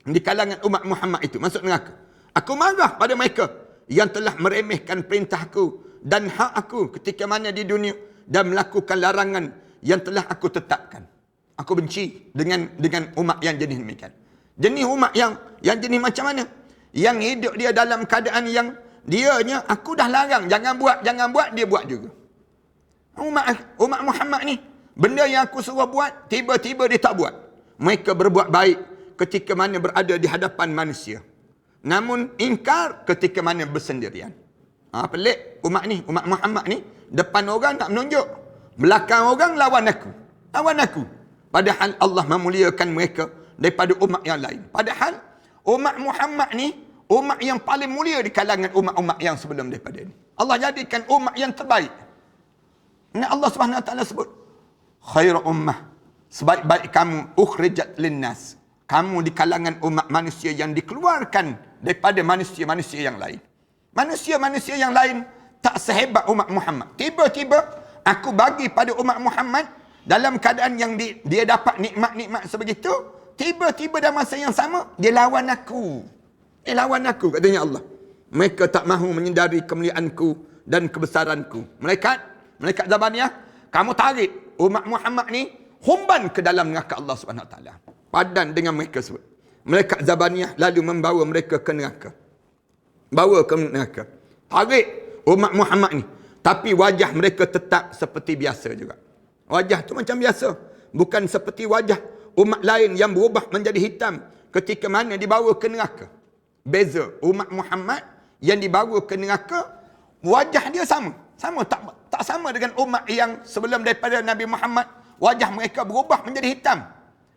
Di kalangan umat Muhammad itu masuk neraka. Aku marah pada mereka yang telah meremehkan perintahku dan hak aku ketika mana di dunia, dan melakukan larangan yang telah aku tetapkan. Aku benci dengan umat yang jenis demikian. Jenis umat yang jenis macam mana? Yang hidup dia dalam keadaan yang dianya, aku dah larang, jangan buat, dia buat juga. Umat Muhammad ni, benda yang aku suruh buat, tiba-tiba dia tak buat. Mereka berbuat baik ketika mana berada di hadapan manusia, namun ingkar ketika mana bersendirian. Pelik umat Muhammad ni, depan orang nak menunjuk, belakang orang lawan aku. Padahal Allah memuliakan mereka daripada umat yang lain. Padahal umat Muhammad ni umat yang paling mulia di kalangan umat-umat yang sebelum daripada ini. Allah jadikan umat yang terbaik. Allah Subhanahu Wa Taala sebut khairu ummah, sebaik-baik kamu ukhrijat linnas. Kamu di kalangan umat manusia yang dikeluarkan daripada manusia-manusia yang lain. Manusia-manusia yang lain tak sehebat umat Muhammad. Tiba-tiba aku bagi pada umat Muhammad dalam keadaan yang dia dapat nikmat-nikmat sebegitu, tiba-tiba dalam masa yang sama dia lawan aku. Lawan aku, katanya Allah. Mereka tak mahu menyedari kemuliaanku dan kebesaranku. Malaikat Zabaniyah, kamu tarik umat Muhammad ni humban ke dalam neraka Allah Subhanahu Wa Taala. Padan dengan mereka sebut. Malaikat Zabaniyah lalu membawa mereka ke neraka. Bawa ke neraka. Tarik umat Muhammad ni. Tapi wajah mereka tetap seperti biasa juga. Wajah tu macam biasa. Bukan seperti wajah umat lain yang berubah menjadi hitam ketika mana dibawa ke neraka. Beza, umat Muhammad yang dibawa ke neraka, wajah dia sama. Sama, tak sama dengan umat yang sebelum daripada Nabi Muhammad. Wajah mereka berubah menjadi hitam.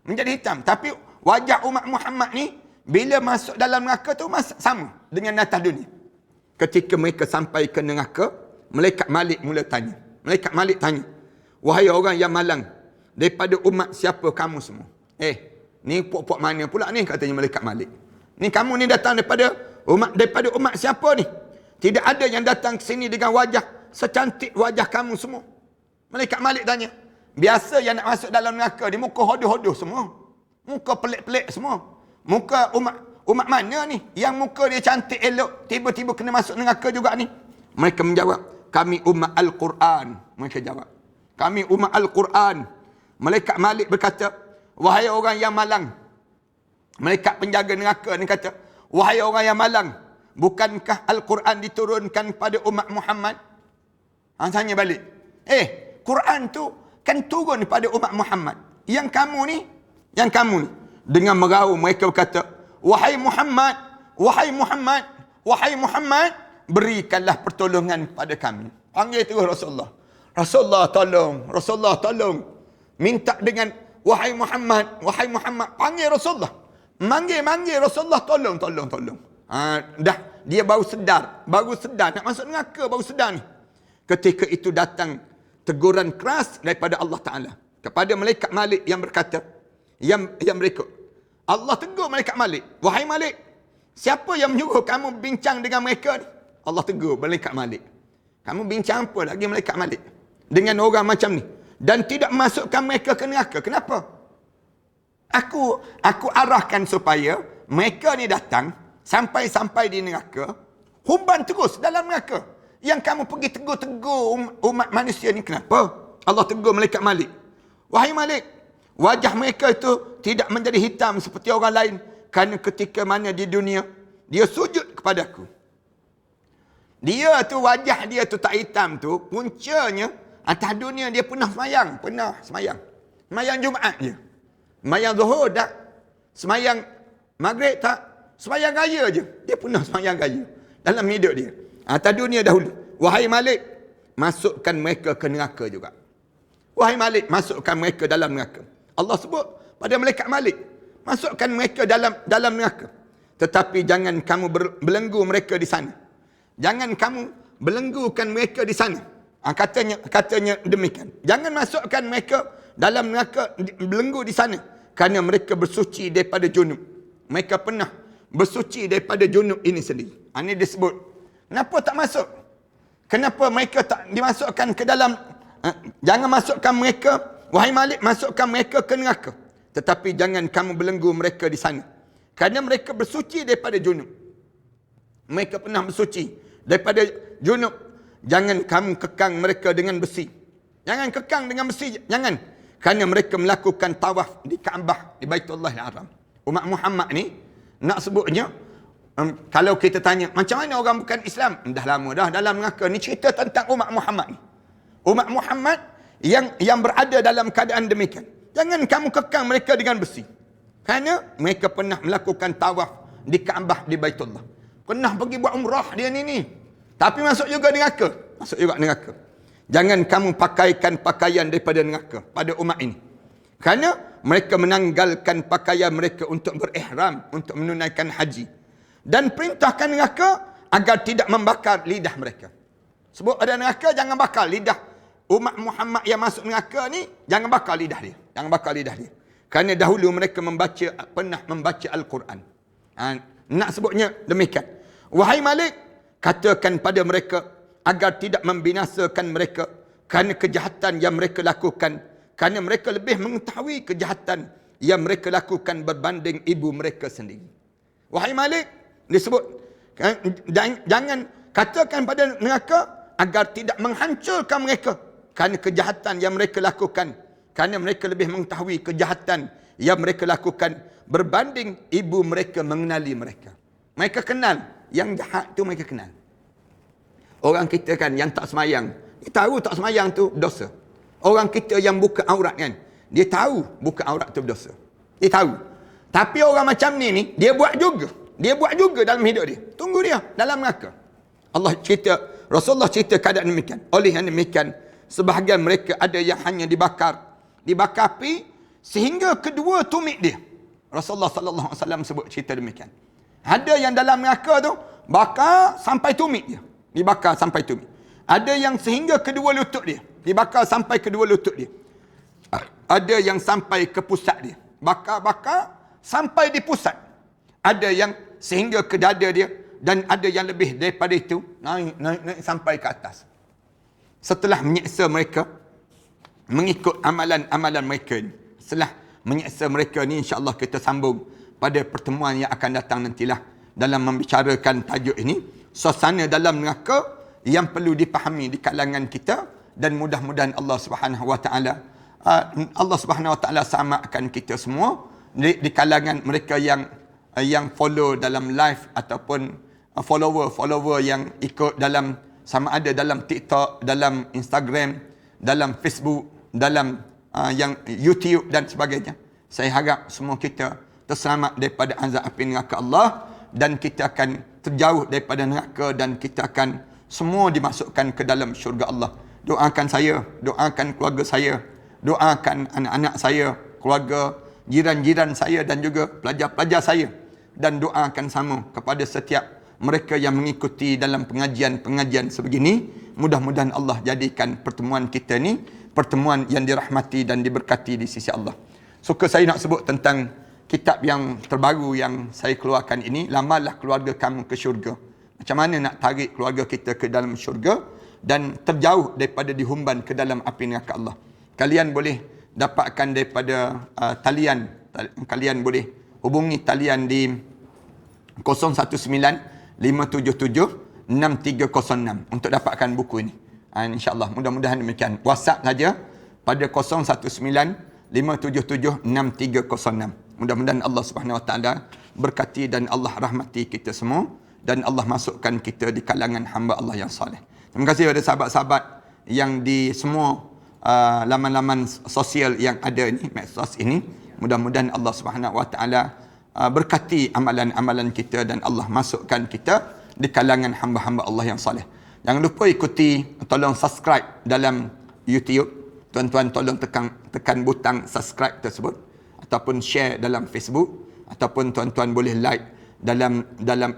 Menjadi hitam. Tapi wajah umat Muhammad ni, bila masuk dalam neraka tu sama dengan atas dunia. Ketika mereka sampai ke neraka, Malaikat Malik mula tanya. Malaikat Malik tanya, wahai orang yang malang, daripada umat siapa kamu semua? Ni puak-puak mana pula ni, katanya Malaikat Malik. Ni kamu ni datang daripada umat siapa ni? Tidak ada yang datang ke sini dengan wajah secantik wajah kamu semua. Malaikat Malik tanya. Biasa yang nak masuk dalam neraka ni muka hodoh-hodoh semua. Muka pelik-pelik semua. Muka umat mana ni yang muka dia cantik elok, tiba-tiba kena masuk neraka juga ni? Mereka menjawab, kami umat Al-Quran. Mereka jawab, kami umat Al-Quran. Malaikat Malik berkata, wahai orang yang malang. Malaikat penjaga neraka ni kata, wahai orang yang malang, bukankah Al-Quran diturunkan pada umat Muhammad? Tanya balik. Quran tu kan turun pada umat Muhammad. Yang kamu ni, dengan meraung mereka berkata, wahai Muhammad, wahai Muhammad, wahai Muhammad, berikanlah pertolongan pada kami. Panggil terus Rasulullah. Rasulullah tolong, Rasulullah tolong. Minta dengan wahai Muhammad, wahai Muhammad, panggil Rasulullah. Manggil Rasulullah, tolong. Dah dia baru sedar nak masuk neraka, baru sedar ni. Ketika itu datang teguran keras daripada Allah Taala kepada Malaikat Malik yang berkata, yang berikut. Allah tegur Malaikat Malik, wahai Malik, siapa yang menyuruh kamu bincang dengan mereka ni? Allah tegur Malaikat Malik, kamu bincang apa lagi Malaikat Malik dengan orang macam ni dan tidak masukkan mereka ke neraka? Kenapa? Aku arahkan supaya mereka ni datang sampai di neraka, humban terus dalam neraka. Yang kamu pergi tegur umat manusia ni kenapa? Allah tegur Malaikat Malik, wahai Malik, wajah mereka itu tidak menjadi hitam seperti orang lain kerana ketika mana di dunia dia sujud kepadaku. Dia tu wajah dia tu tak hitam tu puncanya atas dunia dia pernah semayang Jumaat je. Semayang Zuhur tak, semayang Maghrib tak, semayang raya je. Dia pernah semayang raya dalam hidup dia. Atas dunia dahulu. Wahai Malik, masukkan mereka ke neraka juga. Wahai Malik, masukkan mereka dalam neraka. Allah sebut pada Malaikat Malik, masukkan mereka dalam neraka. Tetapi jangan kamu belenggu mereka di sana. Jangan kamu belenggukan mereka di sana. Katanya demikian. Jangan masukkan mereka dalam neraka belenggu di sana. Kerana mereka bersuci daripada junub. Mereka pernah bersuci daripada junub ini sendiri. Ini disebut. Kenapa tak masuk? Kenapa mereka tak dimasukkan ke dalam? Jangan masukkan mereka, wahai Malik, masukkan mereka ke neraka. Tetapi jangan kamu belenggu mereka di sana. Kerana mereka bersuci daripada junub. Mereka pernah bersuci daripada junub. Jangan kamu kekang mereka dengan besi. Jangan kekang dengan besi. Jangan. Kerana mereka melakukan tawaf di Kaabah, di Baitullah Al-Haram. Umat Muhammad ni, nak sebutnya, kalau kita tanya, macam mana orang bukan Islam? Dah lama dah dalam neraka. Ni cerita tentang umat Muhammad ni. Umat Muhammad yang berada dalam keadaan demikian. Jangan kamu kekang mereka dengan besi. Kerana mereka pernah melakukan tawaf di Kaabah, di Baitullah. Pernah pergi buat umrah dia ni. Tapi masuk juga neraka. Masuk juga neraka. Jangan kamu pakaikan pakaian daripada neraka pada umat ini. Kerana mereka menanggalkan pakaian mereka untuk berihram, untuk menunaikan haji. Dan perintahkan neraka agar tidak membakar lidah mereka. Sebut ada neraka, jangan bakar lidah umat Muhammad yang masuk neraka ni, jangan bakar lidah dia. Jangan bakar lidah dia. Kerana dahulu mereka pernah membaca Al-Quran. Nak sebutnya demikian. Wahai Malik, katakan pada mereka agar tidak membinasakan mereka kerana kejahatan yang mereka lakukan. Kerana mereka lebih mengetahui kejahatan yang mereka lakukan berbanding ibu mereka sendiri. Wahai Malik, disebut, jangan katakan pada neraka agar tidak menghancurkan mereka kerana kejahatan yang mereka lakukan. Kerana mereka lebih mengetahui kejahatan yang mereka lakukan berbanding ibu mereka mengenali mereka. Mereka kenal. Yang jahat tu mereka kenal. Orang kita kan yang tak semayang, dia tahu tak semayang tu dosa. Orang kita yang buka aurat kan, dia tahu buka aurat tu berdosa. Dia tahu. Tapi orang macam ni, dia buat juga. Dia buat juga dalam hidup dia. Tunggu dia dalam neraka. Allah cerita, Rasulullah cerita keadaan demikian. Oleh yang demikian, sebahagian mereka ada yang hanya dibakar api sehingga kedua tumit dia. Rasulullah sallallahu alaihi wasallam sebut cerita demikian. Ada yang dalam neraka tu bakar sampai tumit dia. Dibakar sampai tumit. Ada yang sehingga kedua lutut dia. Dibakar sampai kedua lutut dia. Ada yang sampai ke pusat dia. Bakar sampai di pusat. Ada yang sehingga ke dada dia. Dan ada yang lebih daripada itu, naik sampai ke atas. Setelah menyiksa mereka, mengikut amalan-amalan mereka ni. Setelah menyiksa mereka ni, insya-Allah kita sambung pada pertemuan yang akan datang nantilah dalam membicarakan tajuk ini. Suasana dalam neraka yang perlu dipahami di kalangan kita, dan mudah-mudahan Allah Subhanahu Wa Taala samakan kita semua di kalangan mereka yang follow dalam live ataupun follower yang ikut dalam, sama ada dalam TikTok, dalam Instagram, dalam Facebook, dalam yang YouTube dan sebagainya. Saya harap semua kita terselamat daripada azab api neraka Allah, dan kita akan terjauh daripada neraka, dan kita akan semua dimasukkan ke dalam syurga Allah. Doakan saya, doakan keluarga saya, doakan anak-anak saya, keluarga, jiran-jiran saya dan juga pelajar-pelajar saya, dan doakan sama kepada setiap mereka yang mengikuti dalam pengajian-pengajian sebegini. Mudah-mudahan Allah jadikan pertemuan kita ni pertemuan yang dirahmati dan diberkati di sisi Allah. Suka saya nak sebut tentang kitab yang terbaru yang saya keluarkan ini, Lamarlah Keluarga Kamu ke Syurga. Macam mana nak tarik keluarga kita ke dalam syurga dan terjauh daripada dihumban ke dalam api neraka Allah. Kalian boleh dapatkan daripada talian, kalian boleh hubungi talian di 019-577-6306 untuk dapatkan buku ini. InsyaAllah, mudah-mudahan demikian. WhatsApp saja pada 019-577-6306. Mudah-mudahan Allah Subhanahu Wa Taala berkati dan Allah rahmati kita semua, dan Allah masukkan kita di kalangan hamba Allah yang soleh. Terima kasih kepada sahabat-sahabat yang di semua laman-laman sosial yang ada ini, medsos ini. Mudah-mudahan Allah Subhanahu Wa Taala berkati amalan-amalan kita, dan Allah masukkan kita di kalangan hamba-hamba Allah yang soleh. Jangan lupa ikuti, tolong subscribe dalam YouTube. Tuan-tuan tolong tekan butang subscribe tersebut, ataupun share dalam Facebook, ataupun tuan-tuan boleh like dalam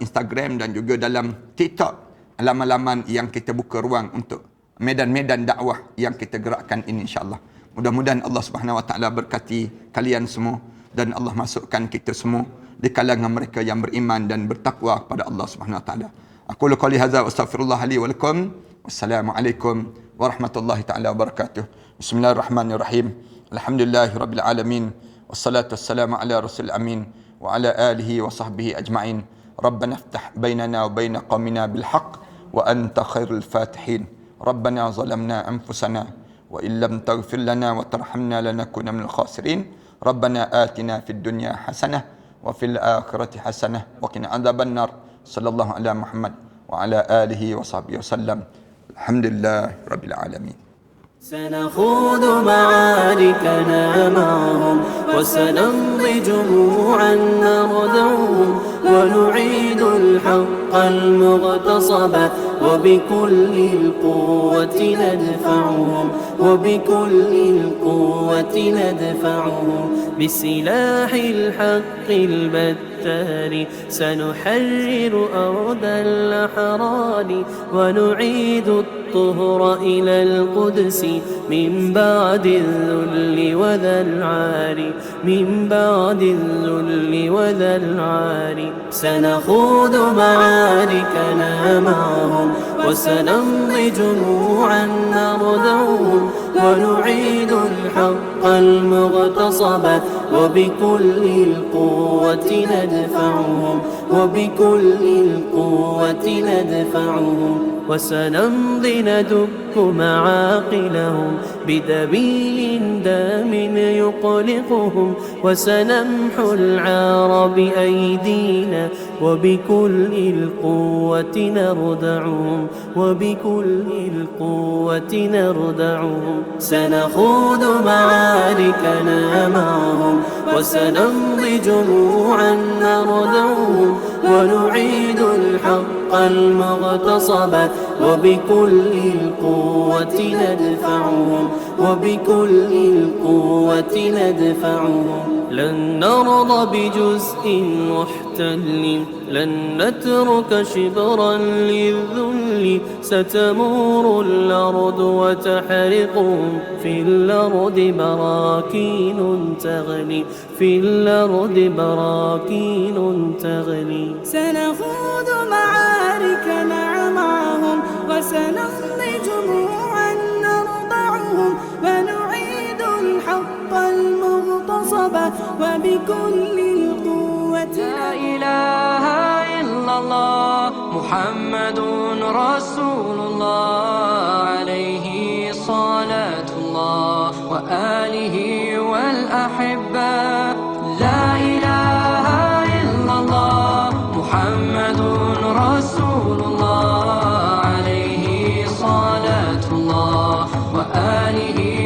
Instagram dan juga dalam TikTok, laman-laman yang kita buka ruang untuk medan-medan dakwah yang kita gerakkan ini, insya-Allah. Mudah-mudahan Allah Subhanahu Wa Taala berkati kalian semua, dan Allah masukkan kita semua di kalangan mereka yang beriman dan bertakwa kepada Allah Subhanahu Wa Taala. Aku qouli hadza wa astaghfirullah li wa lakum. Wassalamualaikum warahmatullahi taala wabarakatuh. Bismillahirrahmanirrahim. Alhamdulillahirabbil alamin. Wassalatu wassalamu ala rasul amin wa ala alihi wa sahbihi ajma'in. Rabbana iftah bainana wa bain qaumina bil haqq wa anta khairul fatihin. Rabbana zalamna anfusana wa illam taghfir lana wa tarhamna lanakuna minal khasirin. Rabbana atina fid dunya hasanah wa fil akhirati hasanah wa qina adzaban nar. Sallallahu ala Muhammad wa ala alihi wa sahbihi wasallam. Alhamdulillah rabbil alamin. سنخوض معاركنا معهم وسنمضي جموعا نردعهم ونعيد الحق المغتصب وبكل القوة ندفعهم وبكل القوة ندفعهم بسلاح الحق البت نجتهل سنحرر أرض الأحرار ونعيد الطهر إلى القدس من بعد الذل وذا العار من بعد الذل وذا العار سنخوض معاركنا معهم وسنمضي جموعا نردعهم ونعيد الحق المغتصب وبكل القوة ندفعهم وبكل القوة ندفعهم وسنمضي ندك معاقلهم بدبيل دام يقلقهم وسنمحو العار بأيدينا وبكل القوة نردعهم وبكل القوة نردعهم سنخوض معاركنا معهم وسنمضي جموعا نردعهم ونعيد الحق المغتصب وبكل القوة ندفعهم وبكل القوة ندفعهم لن نرضى بجزء محتل لن نترك شبرا للذل ستمور الأرض وتحرقهم في الأرض براكين تغلي في الأرض براكين تغلي سنخوض معاركنا معهم وسنمضي جموعا نرضعهم ونعيد الحق المغتصب وبكل القوة لا إله إلا الله محمد رسول الله عليه صلاة الله وآله والأحبة لا إله إلا الله محمد رسول الله عليه صلاة الله وآله